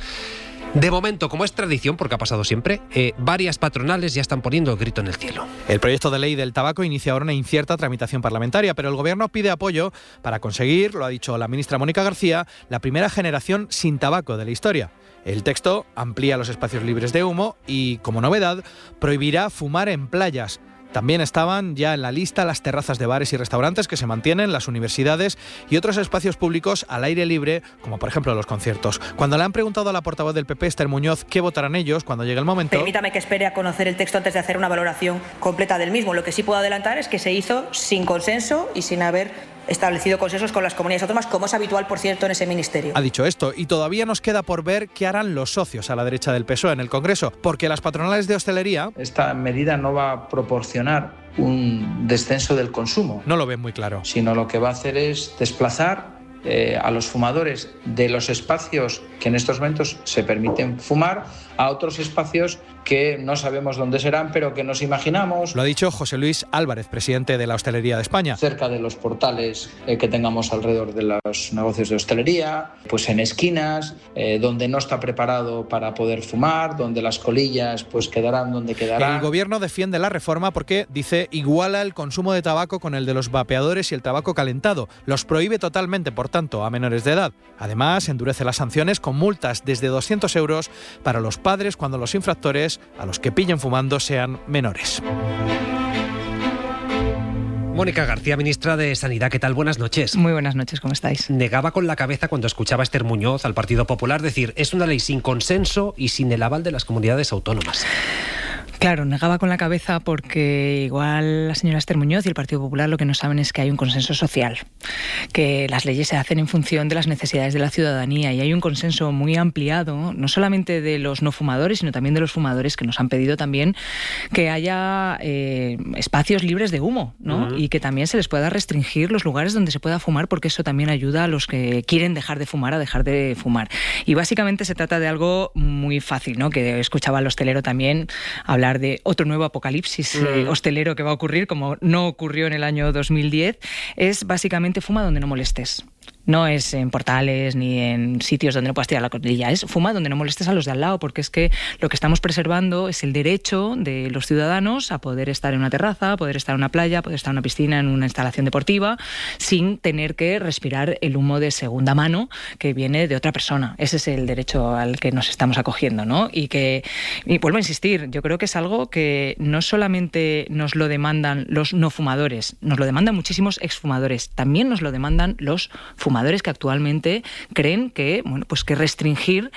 De momento, como es tradición, porque ha pasado siempre, varias patronales ya están poniendo el grito en el cielo. El proyecto de ley del tabaco inicia ahora una incierta tramitación parlamentaria, pero el Gobierno pide apoyo para conseguir, lo ha dicho la ministra Mónica García, la primera generación sin tabaco de la historia. El texto amplía los espacios libres de humo y, como novedad, prohibirá fumar en playas. También estaban ya en la lista las terrazas de bares y restaurantes que se mantienen, las universidades y otros espacios públicos al aire libre, como por ejemplo los conciertos. Cuando le han preguntado a la portavoz del PP, Esther Muñoz, qué votarán ellos cuando llegue el momento... Permítame que espere a conocer el texto antes de hacer una valoración completa del mismo. Lo que sí puedo adelantar es que se hizo sin consenso y sin haber establecido consensos con las comunidades autónomas, como es habitual, por cierto, en ese ministerio. Ha dicho esto y todavía nos queda por ver qué harán los socios a la derecha del PSOE en el Congreso, porque las patronales de hostelería... Esta medida no va a proporcionar un descenso del consumo. No lo ven muy claro. Sino lo que va a hacer es desplazar a los fumadores de los espacios que en estos momentos se permiten fumar a otros espacios que no sabemos dónde serán, pero que nos imaginamos. Lo ha dicho José Luis Álvarez, presidente de la Hostelería de España. Cerca de los portales que tengamos alrededor de los negocios de hostelería, pues en esquinas, donde no está preparado para poder fumar, donde las colillas pues quedarán donde quedarán. El Gobierno defiende la reforma porque, dice, iguala el consumo de tabaco con el de los vapeadores y el tabaco calentado. Los prohíbe totalmente, por tanto, a menores de edad. Además, endurece las sanciones con multas desde 200 euros para los padres cuando los infractores a los que pillen fumando sean menores. Mónica García, ministra de Sanidad, ¿qué tal? Buenas noches. Muy buenas noches, ¿cómo estáis? Negaba con la cabeza cuando escuchaba a Esther Muñoz, al Partido Popular, decir, es una ley sin consenso y sin el aval de las comunidades autónomas. Claro, negaba con la cabeza porque igual la señora Esther Muñoz y el Partido Popular lo que no saben es que hay un consenso social, que las leyes se hacen en función de las necesidades de la ciudadanía y hay un consenso muy ampliado, no solamente de los no fumadores, sino también de los fumadores que nos han pedido también que haya espacios libres de humo, ¿no? Y que también se les pueda restringir los lugares donde se pueda fumar, porque eso también ayuda a los que quieren dejar de fumar a dejar de fumar. Y básicamente se trata de algo muy fácil, ¿no? Que escuchaba al hostelero también hablar de otro nuevo apocalipsis hostelero que va a ocurrir, como no ocurrió en el año 2010, es básicamente fuma donde no molestes. No es en portales ni en sitios donde no puedas tirar la colilla, es fuma donde no molestes a los de al lado, porque es que lo que estamos preservando es el derecho de los ciudadanos a poder estar en una terraza, a poder estar en una playa, a poder estar en una piscina, en una instalación deportiva, sin tener que respirar el humo de segunda mano que viene de otra persona. Ese es el derecho al que nos estamos acogiendo, ¿no? Y vuelvo a insistir, yo creo que es algo que no solamente nos lo demandan los no fumadores, nos lo demandan muchísimos exfumadores, también nos lo demandan los fumadores que actualmente creen que, bueno, pues que restringir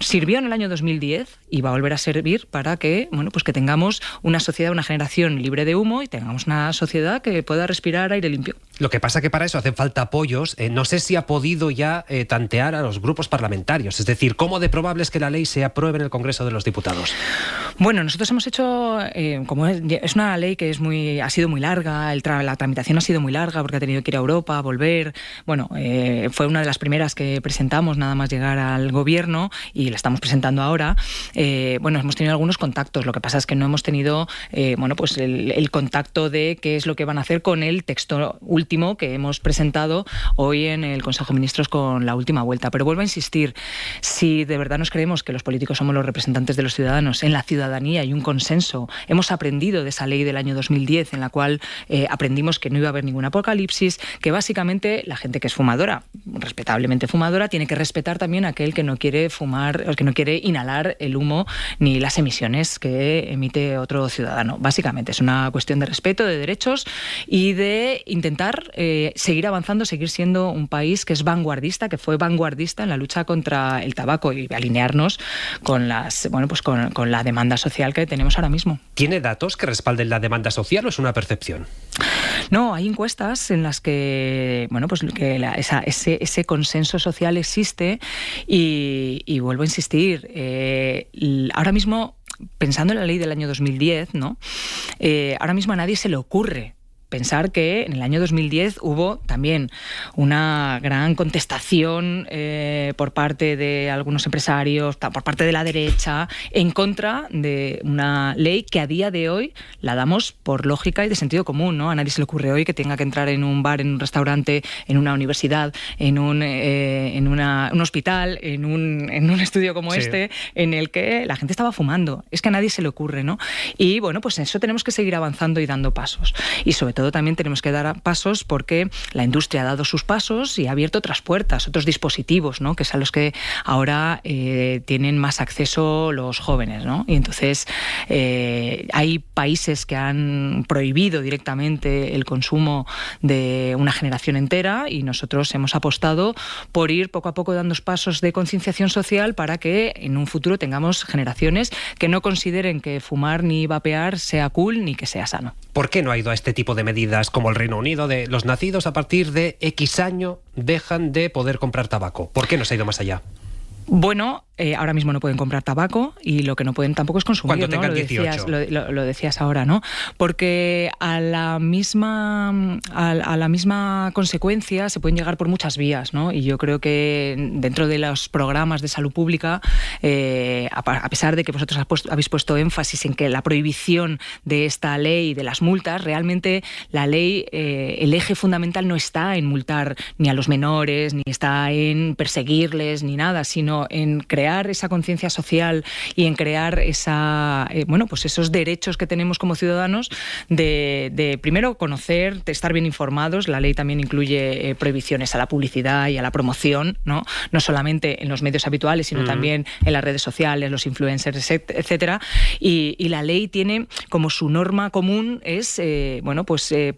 sirvió en el año 2010 y va a volver a servir para que, bueno, pues que tengamos una sociedad, una generación libre de humo y tengamos una sociedad que pueda respirar aire limpio. Lo que pasa que para eso hacen falta apoyos. No sé si ha podido ya tantear a los grupos parlamentarios, es decir, ¿cómo de probable es que la ley se apruebe en el Congreso de los Diputados? Bueno, nosotros hemos hecho, como es una ley que ha sido muy larga, la tramitación ha sido muy larga porque ha tenido que ir a Europa, volver, bueno, fue una de las primeras que presentamos nada más llegar al Gobierno y la estamos presentando ahora. hemos tenido algunos contactos. Lo que pasa es que no hemos tenido pues el contacto de qué es lo que van a hacer con el texto último que hemos presentado hoy en el Consejo de Ministros con la última vuelta. Pero vuelvo a insistir, si de verdad nos creemos que los políticos somos los representantes de los ciudadanos, en la ciudadanía hay un consenso, hemos aprendido de esa ley del año 2010 en la cual aprendimos que no iba a haber ningún apocalipsis, que básicamente la gente que es fumadora, respetablemente fumadora, tiene que respetar también a aquel que no quiere fumar, que no quiere inhalar el humo ni las emisiones que emite otro ciudadano. Básicamente es una cuestión de respeto, de derechos y de intentar seguir avanzando, seguir siendo un país que es vanguardista, que fue vanguardista en la lucha contra el tabaco y alinearnos con con la demanda social que tenemos ahora mismo. ¿Tiene datos que respalden la demanda social o es una percepción? No, hay encuestas en las que ese consenso social existe y vuelvo a insistir, ahora mismo, pensando en la ley del año 2010, ahora mismo a nadie se le ocurre pensar que en el año 2010 hubo también una gran contestación por parte de algunos empresarios, por parte de la derecha, en contra de una ley que a día de hoy la damos por lógica y de sentido común, ¿no? A nadie se le ocurre hoy que tenga que entrar en un bar, en un restaurante, en una universidad, en un hospital, en un estudio como este, en el que la gente estaba fumando. Es que a nadie se le ocurre, ¿no? Y pues eso tenemos que seguir avanzando y dando pasos. Y sobre todo también tenemos que dar pasos porque la industria ha dado sus pasos y ha abierto otras puertas, otros dispositivos, ¿no? Que es a los que ahora tienen más acceso los jóvenes, ¿no? Y entonces hay países que han prohibido directamente el consumo de una generación entera y nosotros hemos apostado por ir poco a poco dando pasos de concienciación social para que en un futuro tengamos generaciones que no consideren que fumar ni vapear sea cool ni que sea sano. ¿Por qué no ha ido a este tipo de medidas como el Reino Unido, de los nacidos a partir de X año dejan de poder comprar tabaco? ¿Por qué no se ha ido más allá? Bueno, ahora mismo no pueden comprar tabaco y lo que no pueden tampoco es consumir. Cuando tengan 18. Lo decías ahora, ¿no? Porque a la misma consecuencia se pueden llegar por muchas vías, ¿no? Y yo creo que dentro de los programas de salud pública, a pesar de que vosotros habéis puesto énfasis en que la prohibición de esta ley, de las multas, realmente la ley, el eje fundamental no está en multar ni a los menores, ni está en perseguirles, ni nada, sino en crear esa conciencia social y en crear esos derechos que tenemos como ciudadanos de primero conocer, de estar bien informados. La ley también incluye prohibiciones a la publicidad y a la promoción, ¿no? No solamente en los medios habituales, sino también en las redes sociales, los influencers, etcétera. Y la ley tiene como su norma común es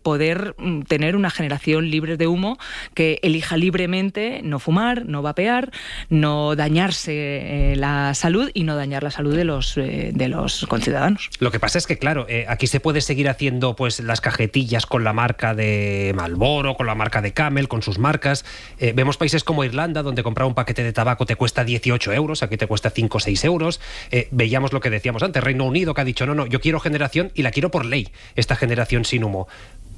poder tener una generación libre de humo que elija libremente no fumar, no vapear, no dañarse la salud y no dañar la salud de los conciudadanos. Lo que pasa es que, claro, aquí se puede seguir haciendo pues las cajetillas con la marca de Marlboro, con la marca de Camel, con sus marcas. Vemos países como Irlanda, donde comprar un paquete de tabaco te cuesta 18 euros, aquí te cuesta 5 o 6 euros. Veíamos lo que decíamos antes, Reino Unido, que ha dicho, no, yo quiero generación y la quiero por ley, esta generación sin humo.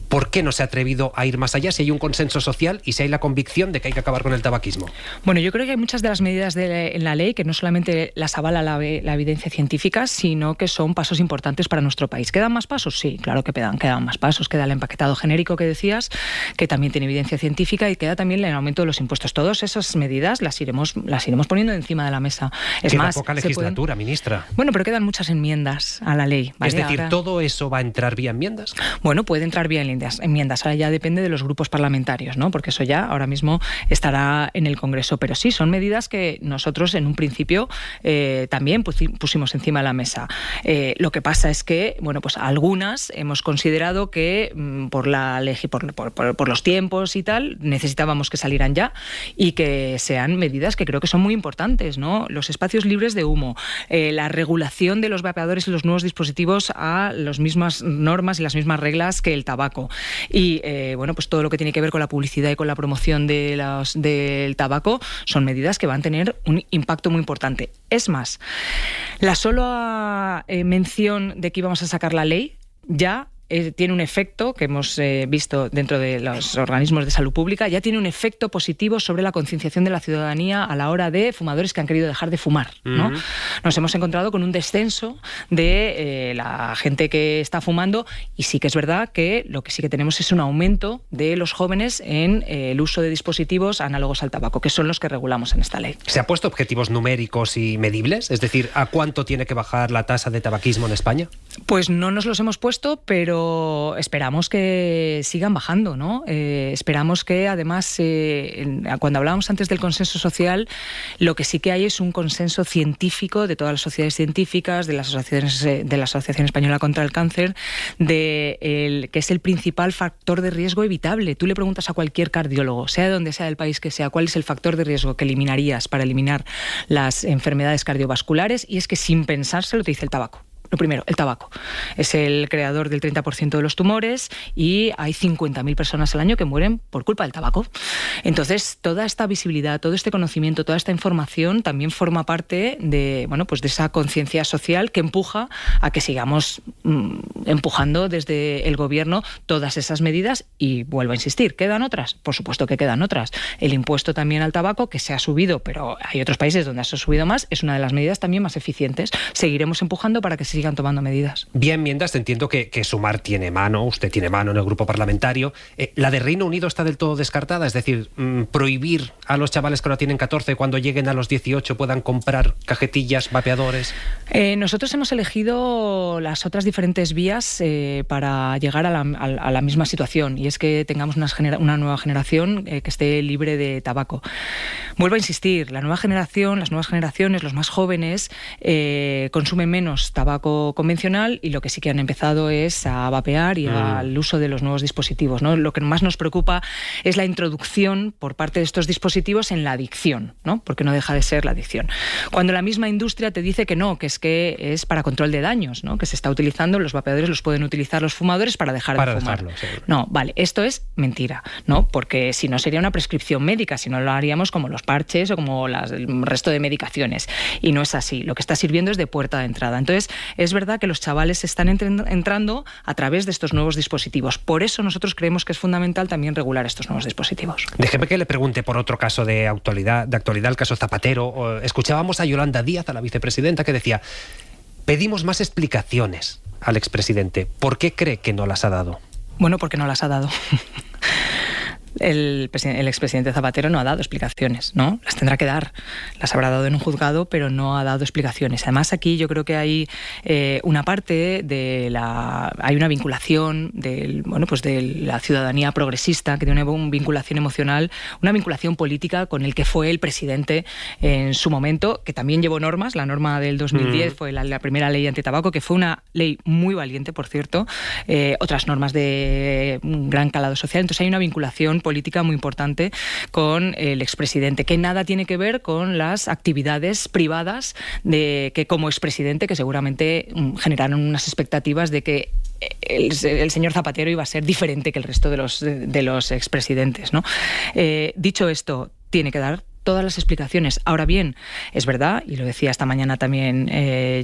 ¿Por qué no se ha atrevido a ir más allá si hay un consenso social y si hay la convicción de que hay que acabar con el tabaquismo? Bueno, yo creo que hay muchas de las medidas en la ley que no solamente las avala la evidencia científica, sino que son pasos importantes para nuestro país. ¿Quedan más pasos? Sí, claro que quedan más pasos. Queda el empaquetado genérico que decías, que también tiene evidencia científica, y queda también el aumento de los impuestos. Todas esas medidas las iremos poniendo encima de la mesa. Es queda más, poca legislatura, ministra. Bueno, pero quedan muchas enmiendas a la ley, ¿vale? Es decir, ahora, ¿todo eso va a entrar vía enmiendas? Bueno, puede entrar vía enmiendas. Ahora ya depende de los grupos parlamentarios, ¿no? Porque eso ya ahora mismo estará en el Congreso. Pero sí, son medidas que nosotros en un principio también pusimos encima de la mesa. Lo que pasa es que, pues algunas hemos considerado que por los tiempos y tal, necesitábamos que salieran ya y que sean medidas que creo que son muy importantes, ¿no? Los espacios libres de humo, la regulación de los vapeadores y los nuevos dispositivos a las mismas normas y las mismas reglas que el tabaco. Y pues todo lo que tiene que ver con la publicidad y con la promoción del tabaco son medidas que van a tener un impacto muy importante. Es más, la sola mención de que íbamos a sacar la ley ya tiene un efecto que hemos visto dentro de los organismos de salud pública, ya tiene un efecto positivo sobre la concienciación de la ciudadanía a la hora de fumadores que han querido dejar de fumar, ¿no? Nos hemos encontrado con un descenso de la gente que está fumando, y sí que es verdad que lo que sí que tenemos es un aumento de los jóvenes en el uso de dispositivos análogos al tabaco, que son los que regulamos en esta ley. ¿Se han puesto objetivos numéricos y medibles? Es decir, ¿a cuánto tiene que bajar la tasa de tabaquismo en España? Pues no nos los hemos puesto, pero esperamos que sigan bajando, ¿no? Esperamos que, además, cuando hablábamos antes del consenso social, lo que sí que hay es un consenso científico de todas las sociedades científicas, de la Asociación Española contra el Cáncer, que es el principal factor de riesgo evitable. Tú le preguntas a cualquier cardiólogo, sea de donde sea del país que sea, cuál es el factor de riesgo que eliminarías para eliminar las enfermedades cardiovasculares, y es que sin pensárselo te dice el tabaco. Lo primero, el tabaco. Es el creador del 30% de los tumores y hay 50.000 personas al año que mueren por culpa del tabaco. Entonces, toda esta visibilidad, todo este conocimiento, toda esta información también forma parte de, bueno, pues de esa conciencia social que empuja a que sigamos empujando desde el gobierno todas esas medidas. Y vuelvo a insistir, ¿quedan otras? Por supuesto que quedan otras. El impuesto también al tabaco, que se ha subido, pero hay otros países donde se ha subido más, es una de las medidas también más eficientes. Seguiremos empujando para que se sigan tomando medidas. Vía enmiendas, entiendo que Sumar tiene mano, usted tiene mano en el grupo parlamentario. ¿La de Reino Unido está del todo descartada? Es decir, prohibir a los chavales que ahora tienen 14, cuando lleguen a los 18 puedan comprar cajetillas, vapeadores. Nosotros hemos elegido las otras diferentes vías para llegar a la misma situación, y es que tengamos una nueva generación que esté libre de tabaco. Vuelvo a insistir, las nuevas generaciones, los más jóvenes, consumen menos tabaco convencional, y lo que sí que han empezado es a vapear y al uso de los nuevos dispositivos, ¿no? Lo que más nos preocupa es la introducción por parte de estos dispositivos en la adicción, ¿no? Porque no deja de ser la adicción. Cuando la misma industria te dice que no, que es para control de daños, ¿no? Que se está utilizando, los vapeadores los pueden utilizar los fumadores para dejar de fumar. No, vale, esto es mentira, ¿no? Porque si no sería una prescripción médica, si no lo haríamos como los parches o como el resto de medicaciones, y no es así. Lo que está sirviendo es de puerta de entrada. Entonces, es verdad que los chavales están entrando a través de estos nuevos dispositivos. Por eso nosotros creemos que es fundamental también regular estos nuevos dispositivos. Déjeme que le pregunte por otro caso de actualidad, el caso Zapatero. Escuchábamos a Yolanda Díaz, a la vicepresidenta, que decía: pedimos más explicaciones al expresidente. ¿Por qué cree que no las ha dado? Bueno, porque no las ha dado. El expresidente Zapatero no ha dado explicaciones, ¿no? Las tendrá que dar. Las habrá dado en un juzgado, pero no ha dado explicaciones. Además, aquí yo creo que hay una parte hay una vinculación de la ciudadanía progresista, que tiene una vinculación emocional, una vinculación política con el que fue el presidente en su momento, que también llevó normas. La norma del 2010 fue la primera ley antitabaco, que fue una ley muy valiente, por cierto. Otras normas de un gran calado social. Entonces hay una vinculación política muy importante con el expresidente, que nada tiene que ver con las actividades privadas que como expresidente, que seguramente generaron unas expectativas de que el señor Zapatero iba a ser diferente que el resto de los expresidentes, ¿no? Dicho esto, tiene que dar todas las explicaciones. Ahora bien, es verdad, y lo decía esta mañana también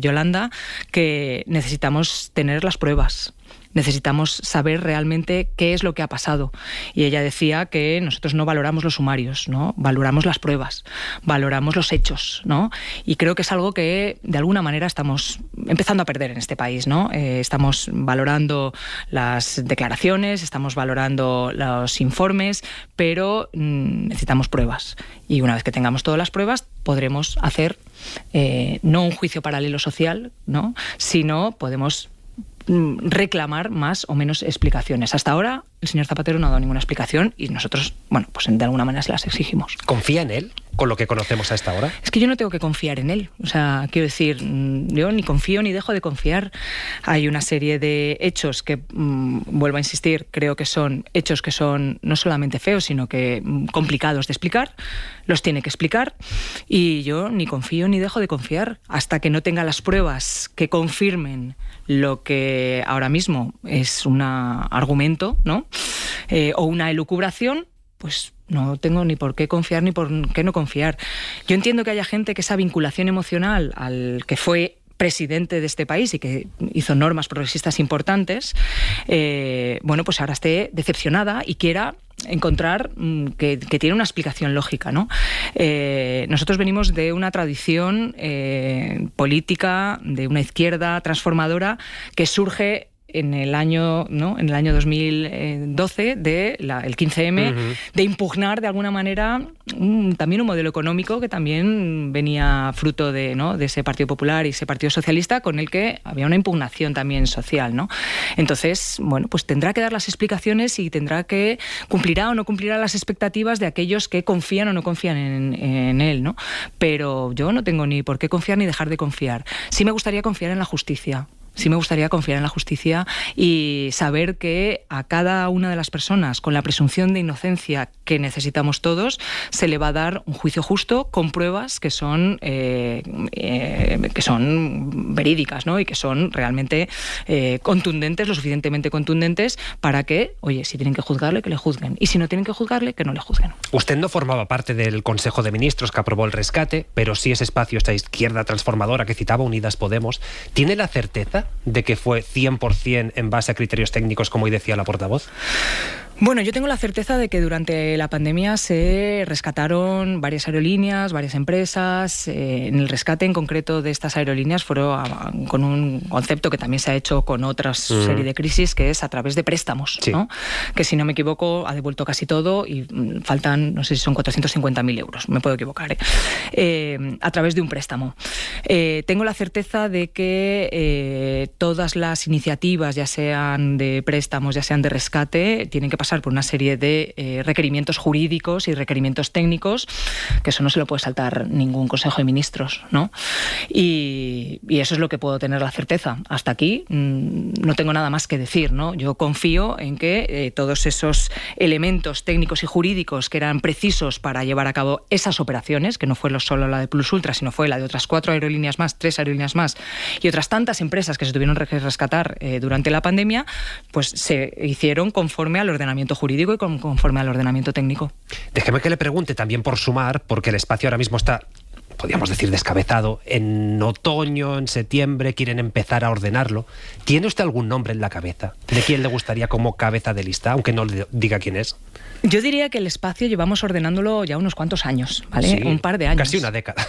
Yolanda, que necesitamos tener las pruebas. Necesitamos saber realmente qué es lo que ha pasado. Y ella decía que nosotros no valoramos los sumarios, ¿no? Valoramos las pruebas, valoramos los hechos, ¿no? Y creo que es algo que de alguna manera estamos empezando a perder en este país, ¿no? Estamos valorando las declaraciones, estamos valorando los informes, pero necesitamos pruebas. Y una vez que tengamos todas las pruebas, podremos hacer no un juicio paralelo social, ¿no? Sino podemos reclamar más o menos explicaciones. Hasta ahora el señor Zapatero no ha dado ninguna explicación y nosotros, bueno, pues de alguna manera se las exigimos. ¿Confía en él con lo que conocemos a esta hora? Es que yo no tengo que confiar en él. O sea, quiero decir, yo ni confío ni dejo de confiar. Hay una serie de hechos que, vuelvo a insistir, creo que son hechos que son no solamente feos, sino que complicados de explicar. Los tiene que explicar y yo ni confío ni dejo de confiar hasta que no tenga las pruebas que confirmen lo que ahora mismo es un argumento, ¿no? O una elucubración, pues no tengo ni por qué confiar ni por qué no confiar. Yo entiendo que haya gente que esa vinculación emocional al que fue presidente de este país y que hizo normas progresistas importantes, pues ahora esté decepcionada y quiera encontrar que tiene una explicación lógica, ¿no? Nosotros venimos de una tradición política, de una izquierda transformadora que surge en el año 2012 el 15M, de impugnar de alguna manera también un modelo económico que también venía fruto de ese Partido Popular y ese Partido Socialista, con el que había una impugnación también social, ¿no? Entonces, pues tendrá que dar las explicaciones y tendrá que cumplirá o no cumplirá las expectativas de aquellos que confían o no confían en él, ¿no? Pero yo no tengo ni por qué confiar ni dejar de confiar. Sí me gustaría confiar en la justicia. Sí me gustaría confiar en la justicia y saber que a cada una de las personas, con la presunción de inocencia que necesitamos todos, se le va a dar un juicio justo con pruebas que son verídicas, ¿no? Y que son realmente contundentes, lo suficientemente contundentes para que, si tienen que juzgarle, que le juzguen. Y si no tienen que juzgarle, que no le juzguen. Usted no formaba parte del Consejo de Ministros que aprobó el rescate, pero sí ese espacio, esta izquierda transformadora que citaba Unidas Podemos. ¿Tiene la certeza de que fue 100% en base a criterios técnicos, como hoy decía la portavoz? Bueno, yo tengo la certeza de que durante la pandemia se rescataron varias aerolíneas, varias empresas. En el rescate en concreto de estas aerolíneas fueron con un concepto que también se ha hecho con otras serie de crisis, que es a través de préstamos, sí, ¿no? Que si no me equivoco ha devuelto casi todo y faltan, no sé si son 450.000 euros, me puedo equivocar, a través de un préstamo. Tengo la certeza de que todas las iniciativas, ya sean de préstamos, ya sean de rescate, tienen que pasar por una serie de requerimientos jurídicos y requerimientos técnicos, que eso no se lo puede saltar ningún Consejo de Ministros, ¿no? Y eso es lo que puedo tener la certeza. Hasta aquí no tengo nada más que decir, ¿no? Yo confío en que todos esos elementos técnicos y jurídicos que eran precisos para llevar a cabo esas operaciones, que no fue solo la de Plus Ultra, sino fue la de otras 4 aerolíneas más, 3 aerolíneas más y otras tantas empresas que se tuvieron que rescatar durante la pandemia, pues se hicieron conforme al ordenamiento jurídico y conforme al ordenamiento técnico. Déjeme que le pregunte también por sumar, porque el espacio ahora mismo está, podríamos decir, descabezado. En otoño, en septiembre, quieren empezar a ordenarlo. ¿Tiene usted algún nombre en la cabeza de quién le gustaría como cabeza de lista, aunque no le diga quién es? Yo diría que el espacio llevamos ordenándolo ya unos cuantos años, ¿vale? Sí, un par de años. Casi una década.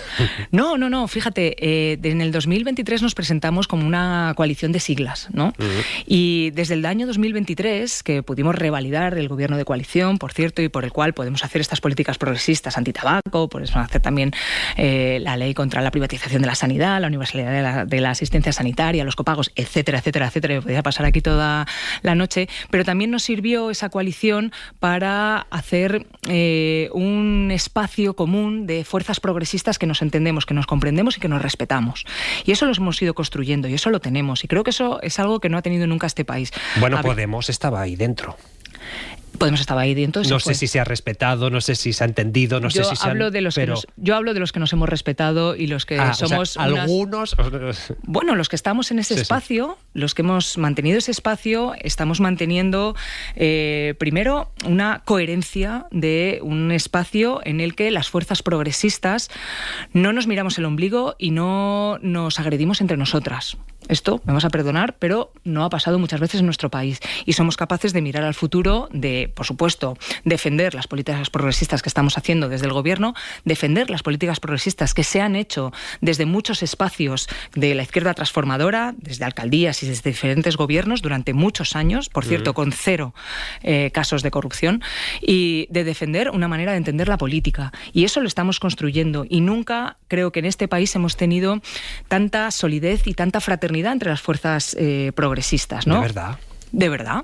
No, fíjate, en el 2023 nos presentamos como una coalición de siglas, ¿no? Y desde el año 2023, que pudimos revalidar el gobierno de coalición, por cierto, y por el cual podemos hacer estas políticas progresistas antitabaco, podemos hacer también la ley contra la privatización de la sanidad, la universalidad de la asistencia sanitaria, los copagos, etcétera, etcétera, etcétera. Me podría pasar aquí toda la noche, pero también nos sirvió esa coalición para hacer un espacio común de fuerzas progresistas que nos entendemos, que nos comprendemos y que nos respetamos. Y eso lo hemos ido construyendo y eso lo tenemos. Y creo que eso es algo que no ha tenido nunca este país. Bueno, Podemos estaba ahí dentro. Podemos estar ahí dentro. No sé si se ha respetado, no sé si se ha entendido, no sé si se han... Yo hablo de los que nos hemos respetado y los que somos... O sea, algunos... Bueno, los que estamos en ese espacio, los que hemos mantenido ese espacio, estamos manteniendo primero una coherencia de un espacio en el que las fuerzas progresistas no nos miramos el ombligo y no nos agredimos entre nosotras. Esto, me vas a perdonar, pero no ha pasado muchas veces en nuestro país. Y somos capaces de mirar al futuro, de, por supuesto, defender las políticas progresistas que estamos haciendo desde el Gobierno, defender las políticas progresistas que se han hecho desde muchos espacios de la izquierda transformadora, desde alcaldías y desde diferentes gobiernos durante muchos años, por cierto, con 0 casos de corrupción, y de defender una manera de entender la política. Y eso lo estamos construyendo. Y nunca creo que en este país hemos tenido tanta solidez y tanta fraternidad entre las fuerzas progresistas, ¿no? ¿De verdad?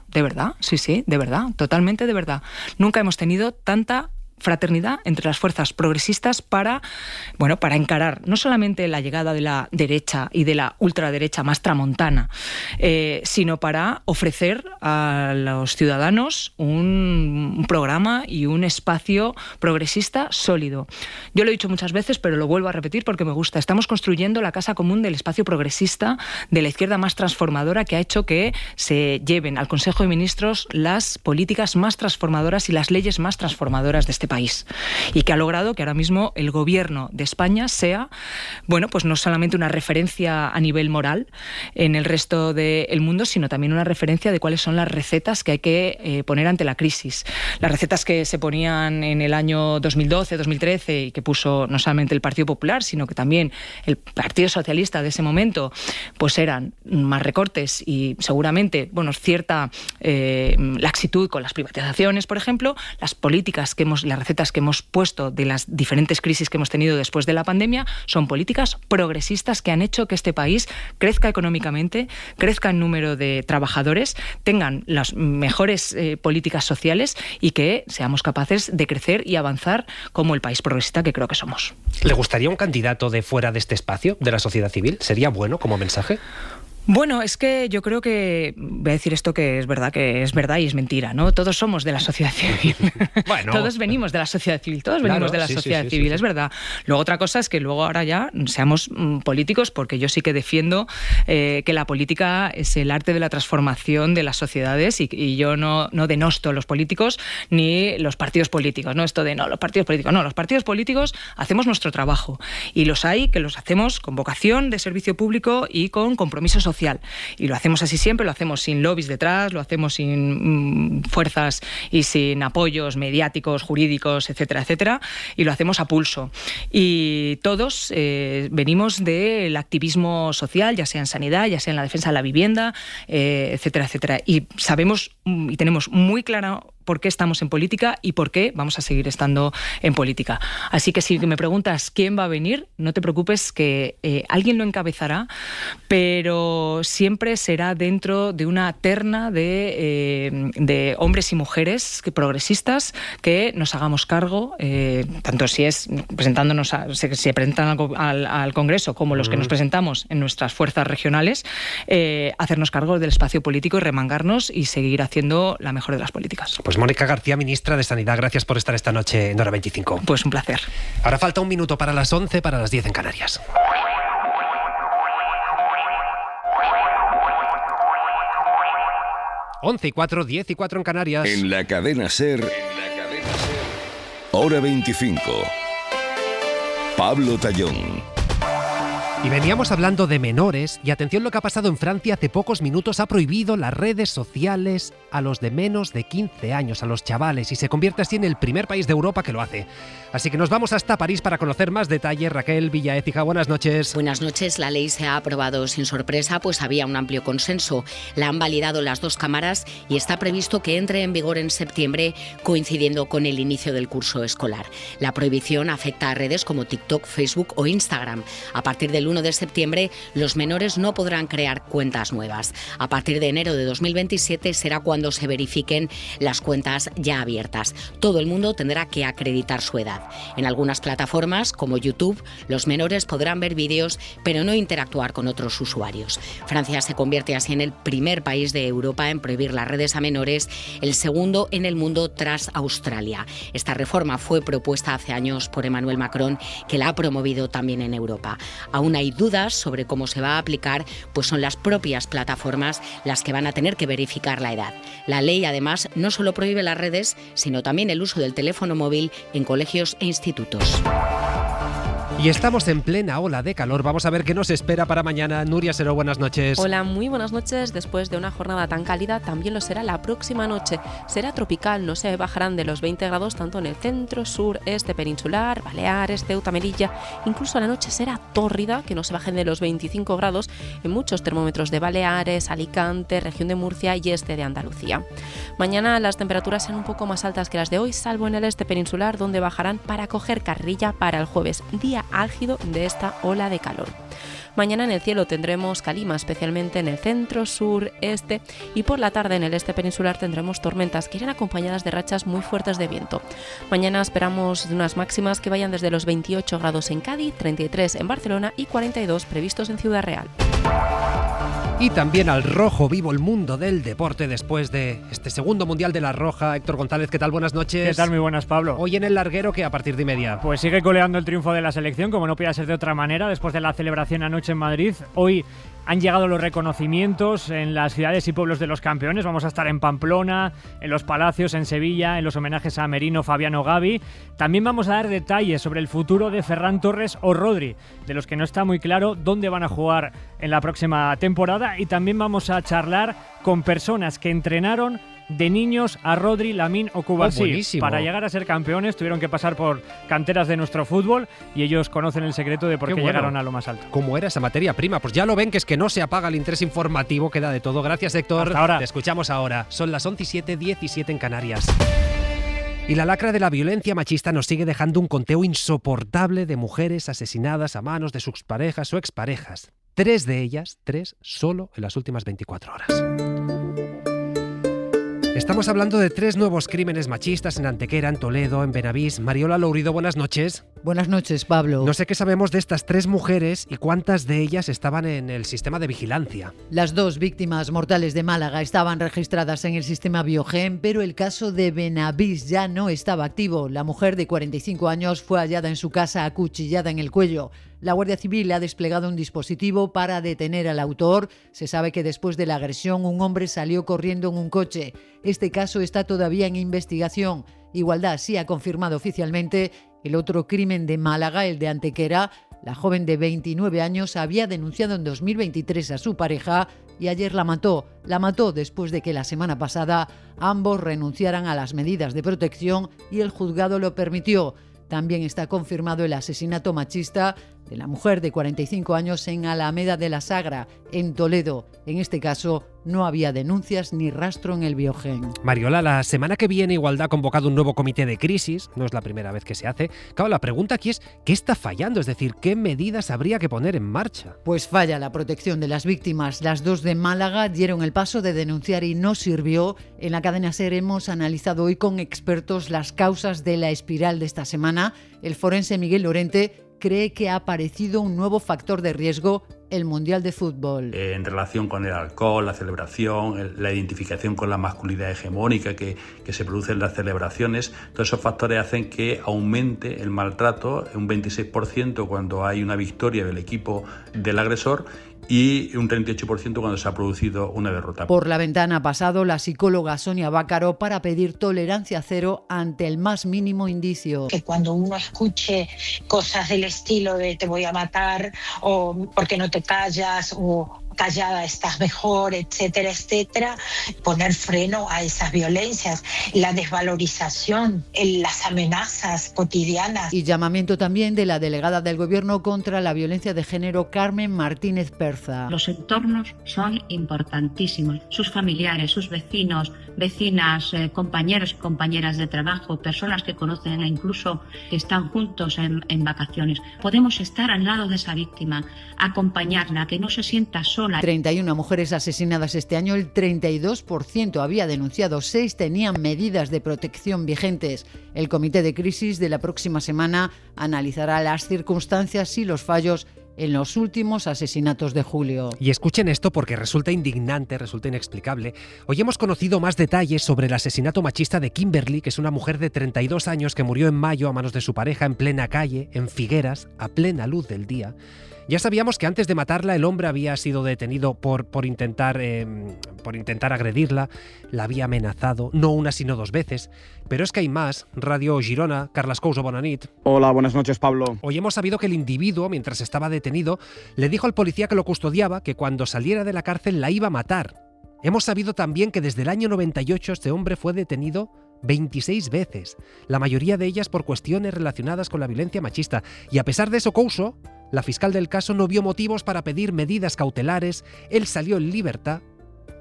De verdad, sí, de verdad, totalmente de verdad. Nunca hemos tenido tanta fraternidad entre las fuerzas progresistas para encarar no solamente la llegada de la derecha y de la ultraderecha más tramontana, sino para ofrecer a los ciudadanos un programa y un espacio progresista sólido. Yo lo he dicho muchas veces, pero lo vuelvo a repetir porque me gusta. Estamos construyendo la casa común del espacio progresista de la izquierda más transformadora, que ha hecho que se lleven al Consejo de Ministros las políticas más transformadoras y las leyes más transformadoras de este este país y que ha logrado que ahora mismo el gobierno de España sea, bueno, pues no solamente una referencia a nivel moral en el resto del mundo, sino también una referencia de cuáles son las recetas que hay que poner ante la crisis. Las recetas que se ponían en el año 2012, 2013 y que puso no solamente el Partido Popular, sino que también el Partido Socialista de ese momento, pues eran más recortes y seguramente, bueno, cierta laxitud con las privatizaciones, por ejemplo, las recetas que hemos puesto de las diferentes crisis que hemos tenido después de la pandemia son políticas progresistas que han hecho que este país crezca económicamente, crezca en número de trabajadores, tengan las mejores políticas sociales y que seamos capaces de crecer y avanzar como el país progresista que creo que somos. ¿Le gustaría un candidato de fuera de este espacio, de la sociedad civil? ¿Sería bueno como mensaje? Bueno, es que yo creo que voy a decir esto que es verdad y es mentira, ¿no? Todos somos de la sociedad civil. Bueno. Todos venimos de la sociedad civil, sociedad civil, es verdad. Luego otra cosa es que luego ahora ya seamos políticos, porque yo sí que defiendo que la política es el arte de la transformación de las sociedades y yo no denosto los políticos ni los partidos políticos, ¿no? Esto de los partidos políticos. No, los partidos políticos hacemos nuestro trabajo y los hay que los hacemos con vocación de servicio público y con compromiso social. Y lo hacemos así siempre, lo hacemos sin lobbies detrás, lo hacemos sin fuerzas y sin apoyos mediáticos, jurídicos, etcétera, etcétera, y lo hacemos a pulso. Y todos venimos del activismo social, ya sea en sanidad, ya sea en la defensa de la vivienda, etcétera, etcétera. Y sabemos y tenemos muy claro por qué estamos en política y por qué vamos a seguir estando en política. Así que si me preguntas quién va a venir, no te preocupes que alguien lo encabezará, pero siempre será dentro de una terna de hombres y mujeres progresistas que nos hagamos cargo, tanto si es presentándonos si se presentan al Congreso como los que nos presentamos en nuestras fuerzas regionales, hacernos cargo del espacio político y remangarnos y seguir haciendo la mejor de las políticas. Pues Mónica García, ministra de Sanidad, gracias por estar esta noche en Hora 25. Pues un placer. Ahora falta un minuto para las 11, para las 10 en Canarias. Once y 4, 10 y 4 en Canarias. En la cadena SER, Hora 25. Pablo Tallón. Y veníamos hablando de menores y atención lo que ha pasado en Francia hace pocos minutos. Ha prohibido las redes sociales a los de menos de 15 años, a los chavales, y se convierte así en el primer país de Europa que lo hace. Así que nos vamos hasta París para conocer más detalles. Raquel Villaécija, buenas noches. Buenas noches. La ley se ha aprobado sin sorpresa, pues había un amplio consenso. La han validado las dos cámaras y está previsto que entre en vigor en septiembre, coincidiendo con el inicio del curso escolar. La prohibición afecta a redes como TikTok, Facebook o Instagram. A partir del 1 de septiembre, los menores no podrán crear cuentas nuevas. A partir de enero de 2027 será cuando se verifiquen las cuentas ya abiertas. Todo el mundo tendrá que acreditar su edad. En algunas plataformas, como YouTube, los menores podrán ver vídeos, pero no interactuar con otros usuarios. Francia se convierte así en el primer país de Europa en prohibir las redes a menores, el segundo en el mundo tras Australia. Esta reforma fue propuesta hace años por Emmanuel Macron, que la ha promovido también en Europa. Aún hay dudas sobre cómo se va a aplicar, pues son las propias plataformas las que van a tener que verificar la edad. La ley, además, no solo prohíbe las redes, sino también el uso del teléfono móvil en colegios e institutos. Y estamos en plena ola de calor. Vamos a ver qué nos espera para mañana. Nuria Seró, buenas noches. Hola, muy buenas noches. Después de una jornada tan cálida, también lo será la próxima noche. Será tropical, no se bajarán de los 20 grados tanto en el centro, sur, este peninsular, Baleares, Ceuta, Melilla. Incluso la noche será tórrida, que no se bajen de los 25 grados en muchos termómetros de Baleares, Alicante, región de Murcia y este de Andalucía. Mañana las temperaturas serán un poco más altas que las de hoy, salvo en el este peninsular, donde bajarán para coger carrilla para el jueves, día álgido de esta ola de calor. Mañana en el cielo tendremos calima, especialmente en el centro, sur, este, y por la tarde en el este peninsular tendremos tormentas que irán acompañadas de rachas muy fuertes de viento. Mañana esperamos unas máximas que vayan desde los 28 grados en Cádiz, 33 en Barcelona y 42 previstos en Ciudad Real. Y también al rojo vivo el mundo del deporte después de este segundo Mundial de la Roja. Héctor González, ¿qué tal? Buenas noches. ¿Qué tal? Muy buenas, Pablo. Hoy en el larguero, que a partir de y media. Pues sigue coleando el triunfo de la selección, como no podía ser de otra manera, después de la celebración anoche en Madrid. Hoy Han llegado los reconocimientos en las ciudades y pueblos de los campeones. Vamos a estar en Pamplona, en los Palacios, en Sevilla, en los homenajes a Merino, Fabiano, Gavi. También vamos a dar detalles sobre el futuro de Ferran Torres o Rodri, de los que no está muy claro dónde van a jugar en la próxima temporada. Y también vamos a charlar con personas que entrenaron de niños a Rodri, Lamine o Cubarsí. Para llegar a ser campeones tuvieron que pasar por canteras de nuestro fútbol y ellos conocen el secreto de por qué llegaron a lo más alto. ¿Cómo era esa materia prima? Pues ya lo ven, que es que no se apaga el interés informativo, queda de todo. Gracias, Héctor. Hasta ahora. Te escuchamos ahora. Son las 11:07, 17 en Canarias. Y la lacra de la violencia machista nos sigue dejando un conteo insoportable de mujeres asesinadas a manos de sus parejas o exparejas. 3 de ellas, 3 solo en las últimas 24 horas. Estamos hablando de 3 nuevos crímenes machistas en Antequera, en Toledo, en Benavís. Mariola Lourido, buenas noches. Buenas noches, Pablo. No sé qué sabemos de estas 3 mujeres y cuántas de ellas estaban en el sistema de vigilancia. Las 2 víctimas mortales de Málaga estaban registradas en el sistema Biogen, pero el caso de Benavís ya no estaba activo. La mujer de 45 años fue hallada en su casa acuchillada en el cuello. La Guardia Civil ha desplegado un dispositivo para detener al autor. Se sabe que después de la agresión un hombre salió corriendo en un coche. Este caso está todavía en investigación. Igualdad sí ha confirmado oficialmente el otro crimen de Málaga, el de Antequera. La joven de 29 años había denunciado en 2023 a su pareja y ayer la mató. La mató después de que la semana pasada ambos renunciaran a las medidas de protección y el juzgado lo permitió. También está confirmado el asesinato machista de la mujer de 45 años en Alameda de la Sagra, en Toledo. En este caso, no había denuncias ni rastro en el Biogen. Mariola, la semana que viene Igualdad ha convocado un nuevo comité de crisis. No es la primera vez que se hace. Claro, la pregunta aquí es, ¿qué está fallando? Es decir, ¿qué medidas habría que poner en marcha? Pues falla la protección de las víctimas. Las 2 de Málaga dieron el paso de denunciar y no sirvió. En la cadena SER hemos analizado hoy con expertos las causas de la espiral de esta semana. El forense Miguel Lorente cree que ha aparecido un nuevo factor de riesgo, el Mundial de Fútbol. En relación con el alcohol, la celebración, la identificación con la masculinidad hegemónica que se produce en las celebraciones, todos esos factores hacen que aumente el maltrato un 26% cuando hay una victoria del equipo del agresor y un 38% cuando se ha producido una derrota. Por la ventana ha pasado la psicóloga Sonia Bácaro para pedir tolerancia cero ante el más mínimo indicio. Que cuando uno escuche cosas del estilo de te voy a matar o ¿por qué no te callas? O callada estás mejor, etcétera, etcétera, poner freno a esas violencias, la desvalorización, las amenazas cotidianas. Y llamamiento también de la delegada del Gobierno contra la violencia de género, Carmen Martínez Perza. Los entornos son importantísimos, sus familiares, sus vecinos, vecinas, compañeros y compañeras de trabajo, personas que conocen e incluso que están juntos en vacaciones. Podemos estar al lado de esa víctima, acompañarla, que no se sienta sola. 31 mujeres asesinadas este año, el 32% había denunciado, 6 tenían medidas de protección vigentes. El comité de crisis de la próxima semana analizará las circunstancias y los fallos en los últimos asesinatos de julio. Y escuchen esto porque resulta indignante, resulta inexplicable. Hoy hemos conocido más detalles sobre el asesinato machista de Kimberly, que es una mujer de 32 años que murió en mayo a manos de su pareja en plena calle, en Figueras, a plena luz del día. Ya sabíamos que antes de matarla el hombre había sido detenido por intentar agredirla, la había amenazado, no una sino 2 veces. Pero es que hay más. Radio Girona, Carles Couso, bona nit. Hola, buenas noches, Pablo. Hoy hemos sabido que el individuo, mientras estaba detenido, le dijo al policía que lo custodiaba que cuando saliera de la cárcel la iba a matar. Hemos sabido también que desde el año 98 este hombre fue detenido 26 veces, la mayoría de ellas por cuestiones relacionadas con la violencia machista. Y a pesar de eso, Couso, la fiscal del caso, no vio motivos para pedir medidas cautelares. Él salió en libertad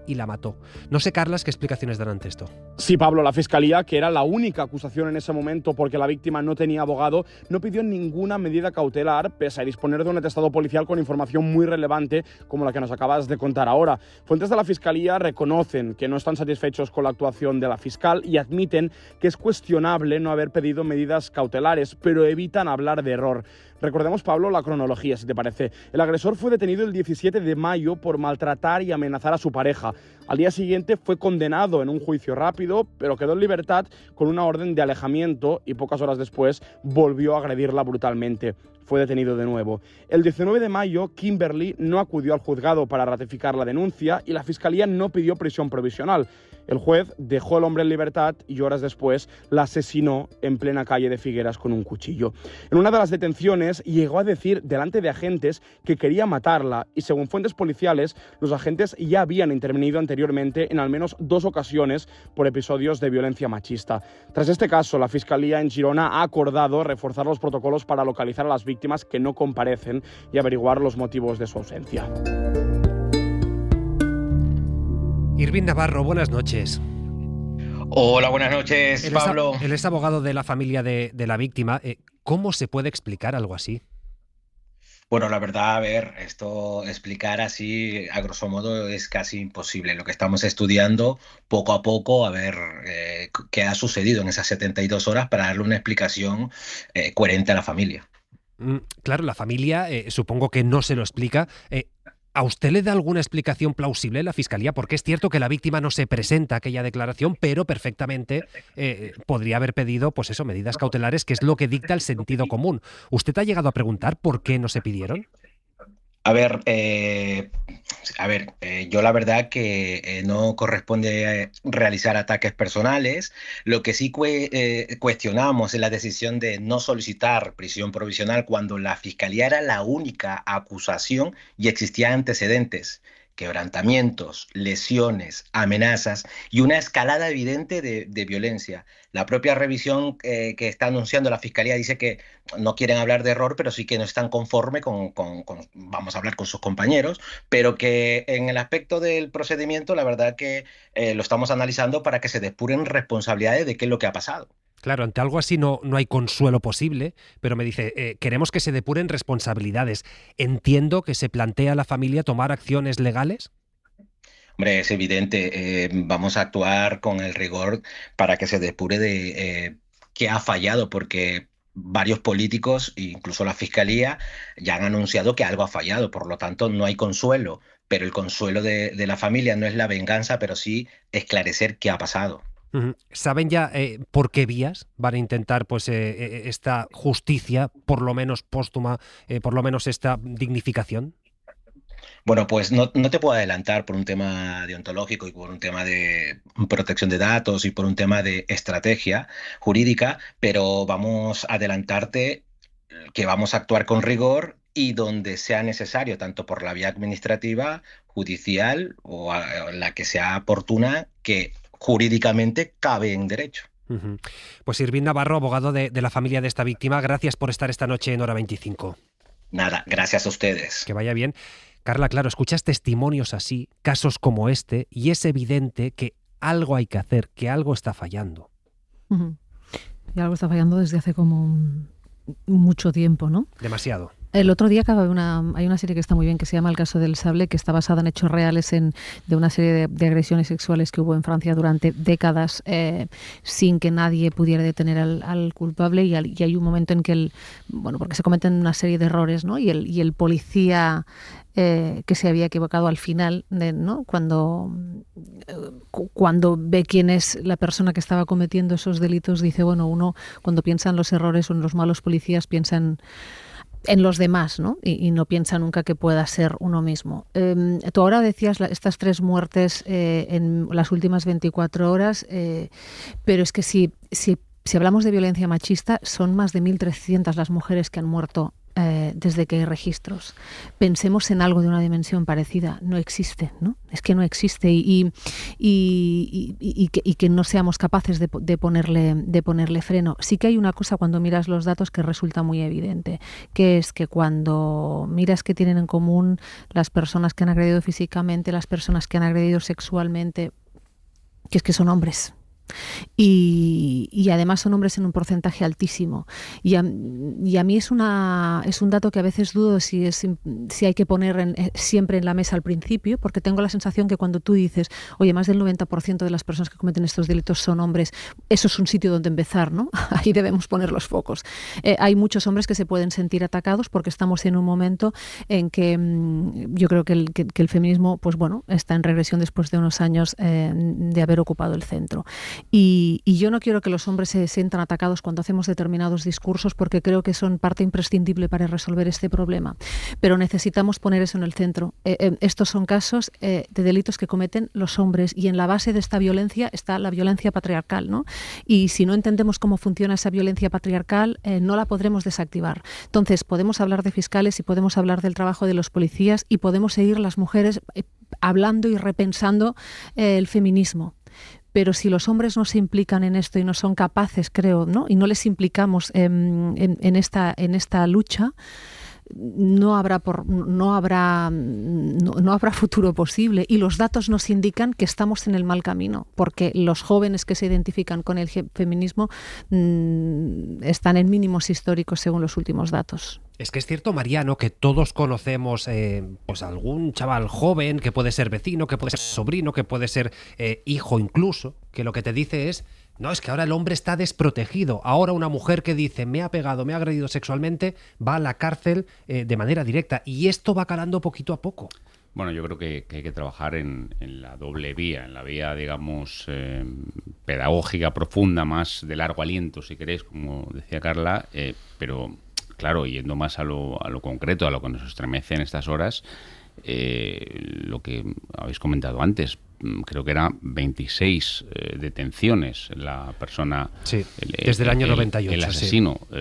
y la mató. No sé, Carlas, qué explicaciones dan ante esto. Sí, Pablo, la Fiscalía, que era la única acusación en ese momento porque la víctima no tenía abogado, no pidió ninguna medida cautelar, pese a disponer de un atestado policial con información muy relevante como la que nos acabas de contar ahora. Fuentes de la Fiscalía reconocen que no están satisfechos con la actuación de la fiscal y admiten que es cuestionable no haber pedido medidas cautelares, pero evitan hablar de error. Recordemos, Pablo, la cronología, si te parece. El agresor fue detenido el 17 de mayo por maltratar y amenazar a su pareja. Málaga. Al día siguiente fue condenado en un juicio rápido, pero quedó en libertad con una orden de alejamiento y pocas horas después volvió a agredirla brutalmente. Fue detenido de nuevo. El 19 de mayo, Kimberly no acudió al juzgado para ratificar la denuncia y la Fiscalía no pidió prisión provisional. El juez dejó al hombre en libertad y horas después la asesinó en plena calle de Figueras con un cuchillo. En una de las detenciones llegó a decir delante de agentes que quería matarla y según fuentes policiales, los agentes ya habían intervenido anteriormente en al menos 2 ocasiones por episodios de violencia machista. Tras este caso, la Fiscalía en Girona ha acordado reforzar los protocolos para localizar a las víctimas que no comparecen y averiguar los motivos de su ausencia. Irving Navarro, buenas noches. Hola, buenas noches, Pablo. Él es abogado de la familia de la víctima. ¿Cómo se puede explicar algo así? Bueno, la verdad, a ver, esto explicar así, a grosso modo, es casi imposible. Lo que estamos estudiando poco a poco, a ver qué ha sucedido en esas 72 horas para darle una explicación coherente a la familia. Claro, la familia supongo que no se lo explica. ¿A usted le da alguna explicación plausible la Fiscalía? Porque es cierto que la víctima no se presenta a aquella declaración, pero perfectamente podría haber pedido, pues eso, medidas cautelares, que es lo que dicta el sentido común. ¿Usted ha llegado a preguntar por qué no se pidieron? A ver, yo la verdad que no corresponde realizar ataques personales. Lo que sí cuestionamos es la decisión de no solicitar prisión provisional cuando la Fiscalía era la única acusación y existían antecedentes, quebrantamientos, lesiones, amenazas y una escalada evidente de violencia. La propia revisión que está anunciando la Fiscalía dice que no quieren hablar de error, pero sí que no están conformes vamos a hablar con sus compañeros, pero que en el aspecto del procedimiento, la verdad que lo estamos analizando para que se depuren responsabilidades de qué es lo que ha pasado. Claro, ante algo así no hay consuelo posible, pero me dice, queremos que se depuren responsabilidades. Entiendo que se plantea a la familia tomar acciones legales. Hombre, es evidente, vamos a actuar con el rigor para que se depure de qué ha fallado, porque varios políticos, incluso la Fiscalía, ya han anunciado que algo ha fallado, por lo tanto no hay consuelo, pero el consuelo de la familia no es la venganza, pero sí esclarecer qué ha pasado. ¿Saben ya por qué vías van a intentar pues esta justicia, por lo menos póstuma, por lo menos esta dignificación? Bueno, pues no te puedo adelantar por un tema deontológico y por un tema de protección de datos y por un tema de estrategia jurídica, pero vamos a adelantarte que vamos a actuar con rigor y donde sea necesario, tanto por la vía administrativa, judicial o la que sea oportuna, que jurídicamente cabe en derecho. Pues Irving Navarro, abogado de la familia de esta víctima, gracias por estar esta noche en Hora 25. Nada, gracias a ustedes. Que vaya bien. Carla, claro, escuchas testimonios así, casos como este, y es evidente que algo hay que hacer, que algo está fallando. Y algo está fallando desde hace como mucho tiempo, ¿no? Demasiado. El otro día hay una serie que está muy bien que se llama El caso del sable, que está basada en hechos reales de una serie de agresiones sexuales que hubo en Francia durante décadas sin que nadie pudiera detener al culpable y hay un momento en que porque se cometen una serie de errores, ¿no? Y el policía que se había equivocado al final, ¿no? Cuando ve quién es la persona que estaba cometiendo esos delitos, dice, bueno, uno cuando piensa en los errores o en los malos policías piensa en los demás, ¿no? Y no piensa nunca que pueda ser uno mismo. Tú ahora decías estas 3 muertes en las últimas 24 horas, pero es que si hablamos de violencia machista, son más de 1.300 las mujeres que han muerto desde que hay registros. Pensemos en algo de una dimensión parecida. No existe, ¿no? Es que no existe y que no seamos capaces de ponerle freno. Sí que hay una cosa cuando miras los datos que resulta muy evidente, que es que cuando miras qué tienen en común las personas que han agredido físicamente, las personas que han agredido sexualmente, que es que son hombres. Y además son hombres en un porcentaje altísimo. Y a mí es un dato que a veces dudo si hay que poner siempre en la mesa al principio, porque tengo la sensación que cuando tú dices, oye, más del 90% de las personas que cometen estos delitos son hombres, eso es un sitio donde empezar, ¿no? Ahí debemos poner los focos. Hay muchos hombres que se pueden sentir atacados porque estamos en un momento en que yo creo que el feminismo, pues bueno, está en regresión después de unos años de haber ocupado el centro. Y yo no quiero que los hombres se sientan atacados cuando hacemos determinados discursos, porque creo que son parte imprescindible para resolver este problema. Pero necesitamos poner eso en el centro. Estos son casos de delitos que cometen los hombres, y en la base de esta violencia está la violencia patriarcal, ¿no? Y si no entendemos cómo funciona esa violencia patriarcal, no la podremos desactivar. Entonces, podemos hablar de fiscales y podemos hablar del trabajo de los policías y podemos seguir las mujeres hablando y repensando el feminismo. Pero si los hombres no se implican en esto y no son capaces, creo, ¿no? Y no les implicamos en esta lucha, no habrá futuro posible. Y los datos nos indican que estamos en el mal camino, porque los jóvenes que se identifican con el feminismo están en mínimos históricos según los últimos datos. Es que es cierto, Mariano, que todos conocemos pues algún chaval joven que puede ser vecino, que puede ser sobrino, que puede ser hijo incluso, que lo que te dice es: no, es que ahora el hombre está desprotegido. Ahora una mujer que dice me ha pegado, me ha agredido sexualmente, va a la cárcel de manera directa. Y esto va calando poquito a poco. Bueno, yo creo que hay que trabajar en la doble vía, en la vía, digamos, pedagógica profunda, más de largo aliento, si queréis, como decía Carla, pero claro, yendo más a lo concreto, a lo que nos estremece en estas horas, lo que habéis comentado antes. Creo que eran 26 detenciones la persona... Sí, desde el año 98. El asesino. Sí.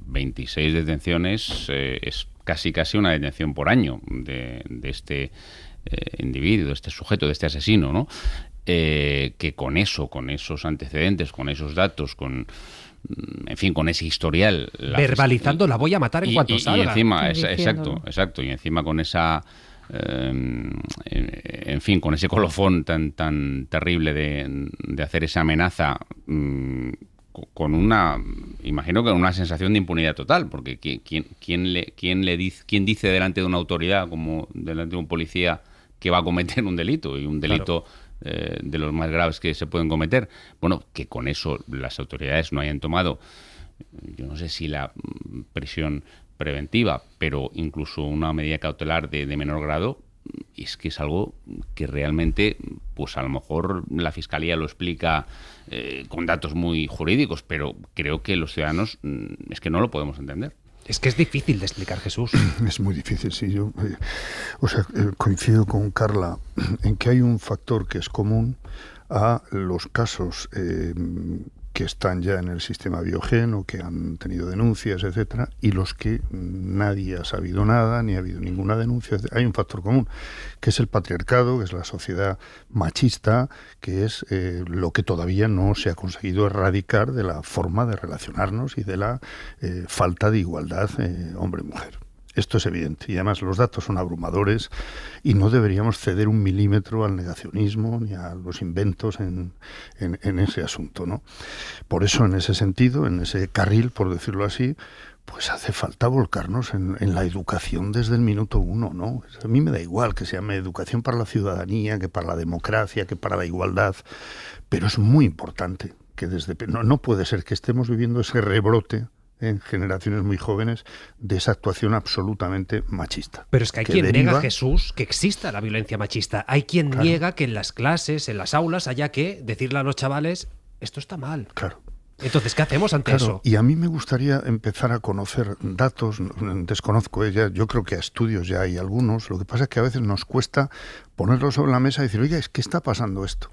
26 detenciones es casi una detención por año de este individuo, de este sujeto, de este asesino, ¿no? Que con esos antecedentes, con esos datos, en fin, con ese historial... Verbalizando, la voy a matar en cuanto salga. Y encima, exacto, y encima con esa... en fin, con ese colofón tan terrible de hacer esa amenaza, con imagino que con una sensación de impunidad total, porque ¿quién dice delante de una autoridad, como delante de un policía, que va a cometer un delito? Y un delito, claro, de los más graves que se pueden cometer. Bueno, que con eso las autoridades no hayan tomado, yo no sé si la prisión preventiva, pero incluso una medida cautelar de menor grado, es que es algo que realmente, pues a lo mejor la Fiscalía lo explica con datos muy jurídicos, pero creo que los ciudadanos es que no lo podemos entender. Es que es difícil de explicar, Jesús. Es muy difícil, sí. Yo coincido con Carla en que hay un factor que es común a los casos que están ya en el sistema Biogen o que han tenido denuncias, etcétera, y los que nadie ha sabido nada, ni ha habido ninguna denuncia. Hay un factor común, que es el patriarcado, que es la sociedad machista, que es lo que todavía no se ha conseguido erradicar de la forma de relacionarnos y de la falta de igualdad hombre-mujer. Esto es evidente, y además los datos son abrumadores y no deberíamos ceder un milímetro al negacionismo ni a los inventos en ese asunto, ¿no? Por eso, en ese sentido, en ese carril, por decirlo así, pues hace falta volcarnos en la educación desde el minuto uno, ¿no? A mí me da igual que se llame educación para la ciudadanía, que para la democracia, que para la igualdad, pero es muy importante que no puede ser que estemos viviendo ese rebrote en generaciones muy jóvenes de esa actuación absolutamente machista. Pero es que hay quien niega, Jesús, que exista la violencia machista. Hay quien niega que en las clases, en las aulas, haya que decirle a los chavales, esto está mal. Claro. Entonces, ¿qué hacemos ante eso? Y a mí me gustaría empezar a conocer datos, desconozco ella, yo creo que a estudios ya hay algunos, lo que pasa es que a veces nos cuesta ponerlo sobre la mesa y decir, oiga, es que está pasando esto,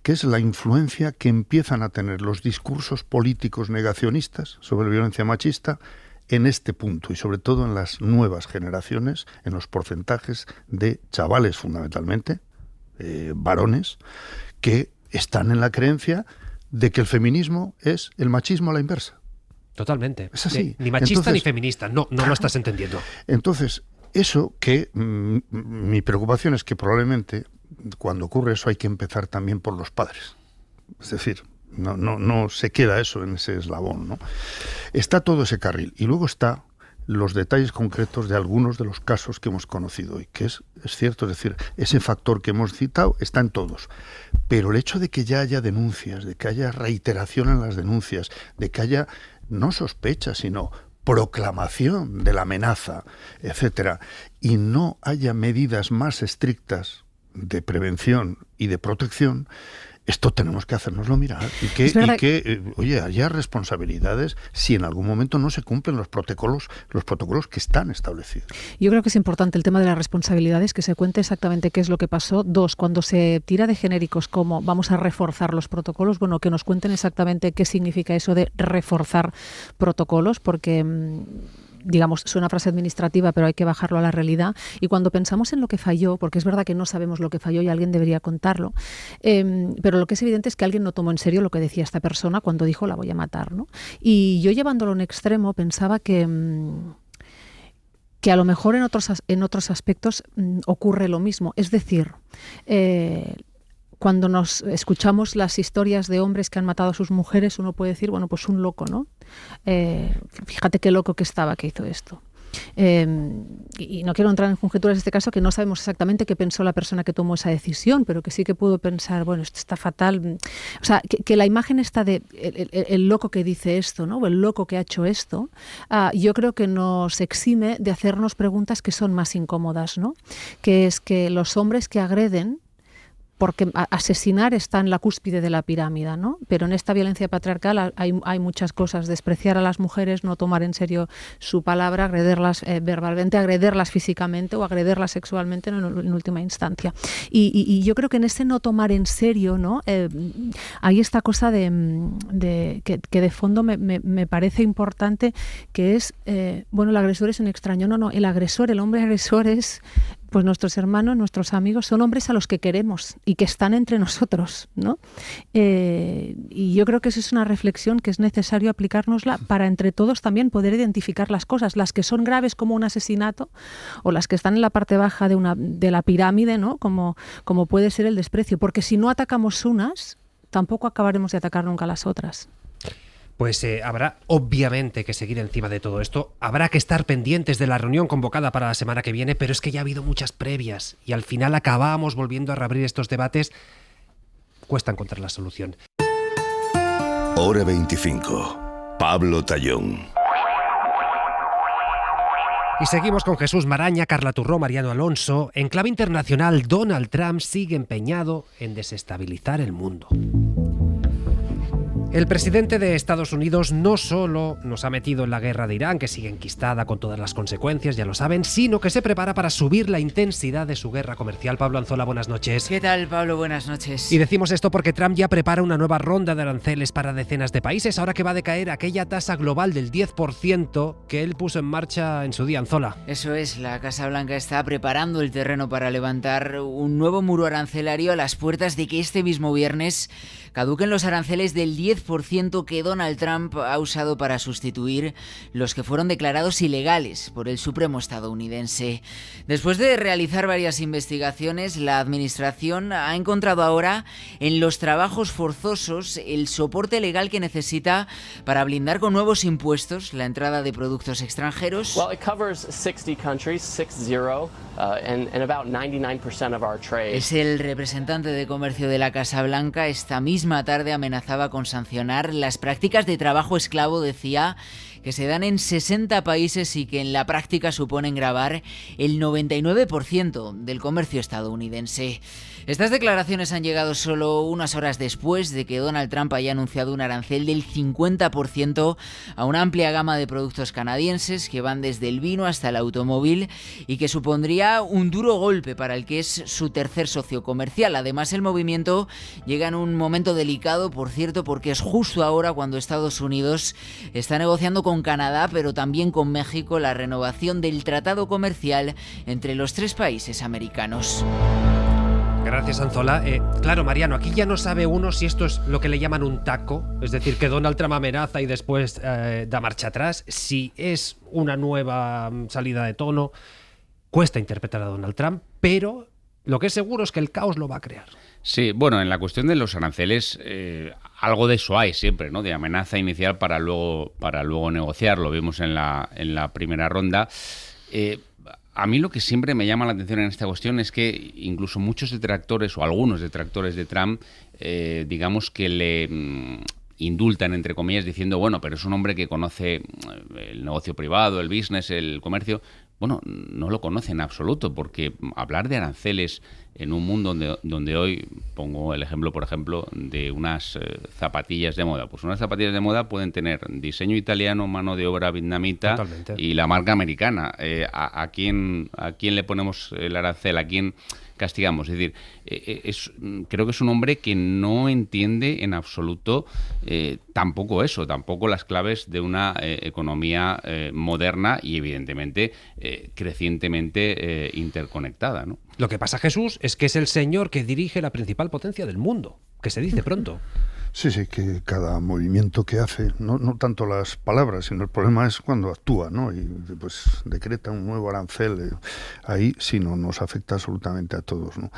que es la influencia que empiezan a tener los discursos políticos negacionistas sobre la violencia machista en este punto, y sobre todo en las nuevas generaciones, en los porcentajes de chavales fundamentalmente, varones, que están en la creencia de que el feminismo es el machismo a la inversa. Totalmente. Es así. Ni machista ni feminista. No lo estás entendiendo. Entonces, eso que mi preocupación es que probablemente cuando ocurre eso hay que empezar también por los padres. Es decir, No se queda eso en ese eslabón, ¿no? Está todo ese carril. Y luego está los detalles concretos de algunos de los casos que hemos conocido hoy, que es cierto, es decir, ese factor que hemos citado está en todos. Pero el hecho de que ya haya denuncias, de que haya reiteración en las denuncias, de que haya no sospecha, sino proclamación de la amenaza, etcétera, y no haya medidas más estrictas de prevención y de protección, esto tenemos que hacérnoslo mirar y que haya responsabilidades si en algún momento no se cumplen los protocolos que están establecidos. Yo creo que es importante el tema de las responsabilidades, que se cuente exactamente qué es lo que pasó. 2, cuando se tira de genéricos como vamos a reforzar los protocolos, bueno, que nos cuenten exactamente qué significa eso de reforzar protocolos, porque digamos, es una frase administrativa, pero hay que bajarlo a la realidad. Y cuando pensamos en lo que falló, porque es verdad que no sabemos lo que falló y alguien debería contarlo, pero lo que es evidente es que alguien no tomó en serio lo que decía esta persona cuando dijo la voy a matar, ¿no? Y yo, llevándolo a un extremo, pensaba que a lo mejor en otros aspectos ocurre lo mismo. Es decir, cuando nos escuchamos las historias de hombres que han matado a sus mujeres, uno puede decir, bueno, pues un loco, ¿no? Fíjate qué loco que estaba que hizo esto. Y no quiero entrar en conjeturas de este caso, que no sabemos exactamente qué pensó la persona que tomó esa decisión, pero que sí que pudo pensar, bueno, esto está fatal. O sea, que la imagen está de el loco que dice esto, ¿no? O el loco que ha hecho esto, yo creo que nos exime de hacernos preguntas que son más incómodas, ¿no? Que es que los hombres que agreden, porque asesinar está en la cúspide de la pirámide, ¿no? Pero en esta violencia patriarcal hay muchas cosas: despreciar a las mujeres, no tomar en serio su palabra, agrederlas verbalmente, agrederlas físicamente o agrederlas sexualmente en última instancia. Y yo creo que en ese no tomar en serio, ¿no? Hay esta cosa que de fondo me parece importante, que es, bueno, el agresor es un extraño. No, el agresor, el hombre agresor es, pues, nuestros hermanos, nuestros amigos, son hombres a los que queremos y que están entre nosotros, ¿no? Y yo creo que esa es una reflexión que es necesario aplicárnosla para entre todos también poder identificar las cosas, las que son graves como un asesinato o las que están en la parte baja de la pirámide, ¿no? Como puede ser el desprecio, porque si no atacamos unas, tampoco acabaremos de atacar nunca las otras. Pues habrá obviamente que seguir encima de todo esto, habrá que estar pendientes de la reunión convocada para la semana que viene, pero es que ya ha habido muchas previas y al final acabamos volviendo a reabrir estos debates. Cuesta encontrar la solución. Hora 25. Pablo Tallón. Y seguimos con Jesús Maraña, Carla Turró, Mariano Alonso. En clave internacional, Donald Trump sigue empeñado en desestabilizar el mundo. El presidente de Estados Unidos no solo nos ha metido en la guerra de Irán, que sigue enquistada con todas las consecuencias, ya lo saben, sino que se prepara para subir la intensidad de su guerra comercial. Pablo Anzola, buenas noches. ¿Qué tal, Pablo? Buenas noches. Y decimos esto porque Trump ya prepara una nueva ronda de aranceles para decenas de países, ahora que va a decaer aquella tasa global del 10% que él puso en marcha en su día, Anzola. Eso es, la Casa Blanca está preparando el terreno para levantar un nuevo muro arancelario a las puertas de que este mismo viernes caduquen los aranceles del 10% que Donald Trump ha usado para sustituir los que fueron declarados ilegales por el Supremo estadounidense. Después de realizar varias investigaciones, la administración ha encontrado ahora en los trabajos forzosos el soporte legal que necesita para blindar con nuevos impuestos la entrada de productos extranjeros. Well, it covers 60 countries, 60, and about 99% of our trade. Es el representante de comercio de la Casa Blanca. Esta misma tarde amenazaba con sancionar las prácticas de trabajo esclavo, decía, que se dan en 60 países y que en la práctica suponen gravar el 99% del comercio estadounidense. Estas declaraciones han llegado solo unas horas después de que Donald Trump haya anunciado un arancel del 50% a una amplia gama de productos canadienses que van desde el vino hasta el automóvil y que supondría un duro golpe para el que es su tercer socio comercial. Además, el movimiento llega en un momento delicado, por cierto, porque es justo ahora cuando Estados Unidos está negociando con Canadá, pero también con México, la renovación del tratado comercial entre los tres países americanos. Gracias, Anzola. Claro, Mariano, aquí ya no sabe uno si esto es lo que le llaman un taco, es decir, que Donald Trump amenaza y después da marcha atrás, si es una nueva salida de tono. Cuesta interpretar a Donald Trump, pero Lo que es seguro es que el caos lo va a crear. Sí, bueno, en la cuestión de los aranceles, algo de eso hay siempre, ¿no? De amenaza inicial para luego negociar. Lo vimos en la primera ronda. A mí lo que siempre me llama la atención en esta cuestión es que incluso muchos detractores o algunos detractores de Trump, digamos que le indultan, entre comillas, diciendo, bueno, pero es un hombre que conoce el negocio privado, el business, el comercio. Bueno, no lo conoce en absoluto, porque hablar de aranceles en un mundo donde hoy, pongo el ejemplo, por ejemplo, de unas zapatillas de moda. Pues unas zapatillas de moda pueden tener diseño italiano, mano de obra vietnamita. Totalmente. Y la marca americana. ¿A quién le ponemos el arancel? ¿A quién castigamos? Es decir, creo que es un hombre que no entiende en absoluto tampoco las claves de una economía moderna y evidentemente crecientemente interconectada, ¿no? Lo que pasa, Jesús, es que es el señor que dirige la principal potencia del mundo, que se dice pronto. Sí, que cada movimiento que hace, no tanto las palabras, sino el problema es cuando actúa, ¿no? Y pues decreta un nuevo arancel, ahí sí nos afecta absolutamente a todos, ¿no?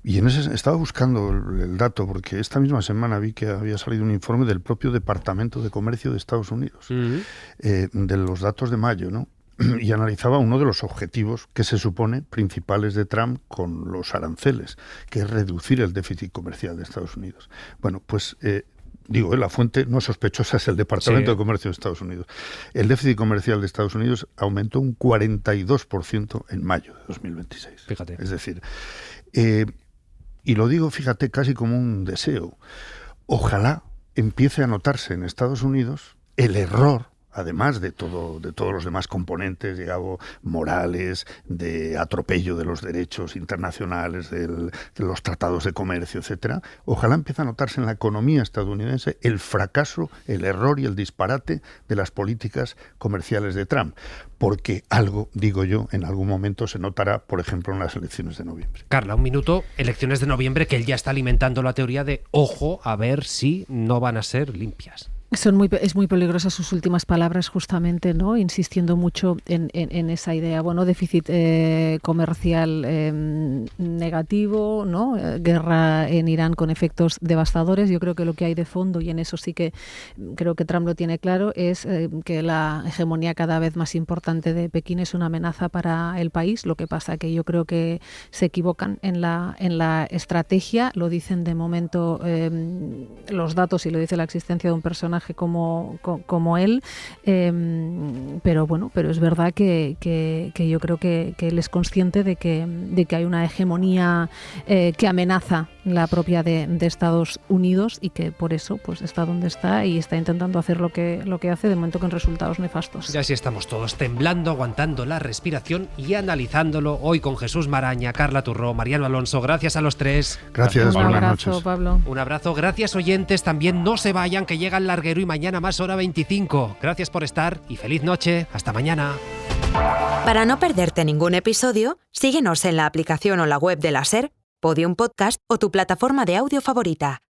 Y en ese estaba buscando el dato, porque esta misma semana vi que había salido un informe del propio Departamento de Comercio de Estados Unidos, de los datos de mayo, ¿no? Y analizaba uno de los objetivos que se supone principales de Trump con los aranceles, que es reducir el déficit comercial de Estados Unidos. Bueno, pues la fuente no sospechosa es el Departamento de Comercio de Estados Unidos. El déficit comercial de Estados Unidos aumentó un 42% en mayo de 2026. Fíjate. Es decir, y lo digo, fíjate, casi como un deseo. Ojalá empiece a notarse en Estados Unidos el error, además de todos los demás componentes, digamos, morales, de atropello de los derechos internacionales, de los tratados de comercio, etcétera. Ojalá empiece a notarse en la economía estadounidense el fracaso, el error y el disparate de las políticas comerciales de Trump. Porque algo, digo yo, en algún momento se notará, por ejemplo, en las elecciones de noviembre. Carla, un minuto, elecciones de noviembre, que él ya está alimentando la teoría de, ojo, a ver si no van a ser limpias. Es muy peligrosa sus últimas palabras, justamente, ¿no? Insistiendo mucho en esa idea. Bueno, déficit comercial negativo, ¿no? Guerra en Irán con efectos devastadores. Yo creo que lo que hay de fondo, y en eso sí que creo que Trump lo tiene claro, es que la hegemonía cada vez más importante de Pekín es una amenaza para el país. Lo que pasa que yo creo que se equivocan en la estrategia. Lo dicen de momento los datos y lo dice la existencia de un personaje como él, pero es verdad que yo creo que él es consciente de que hay una hegemonía que amenaza la propia de Estados Unidos y que por eso pues está donde está y está intentando hacer lo que hace, de momento con resultados nefastos. Ya sí estamos todos temblando, aguantando la respiración y analizándolo hoy con Jesús Maraña, Carla Turró, Mariano Alonso. Gracias a los tres. Gracias, un abrazo, Pablo. Un abrazo, gracias oyentes, también no se vayan, que llega el larguero y mañana más hora 25. Gracias por estar y feliz noche. Hasta mañana. Para no perderte ningún episodio, síguenos en la aplicación o la web de la SER, Podium Podcast o tu plataforma de audio favorita.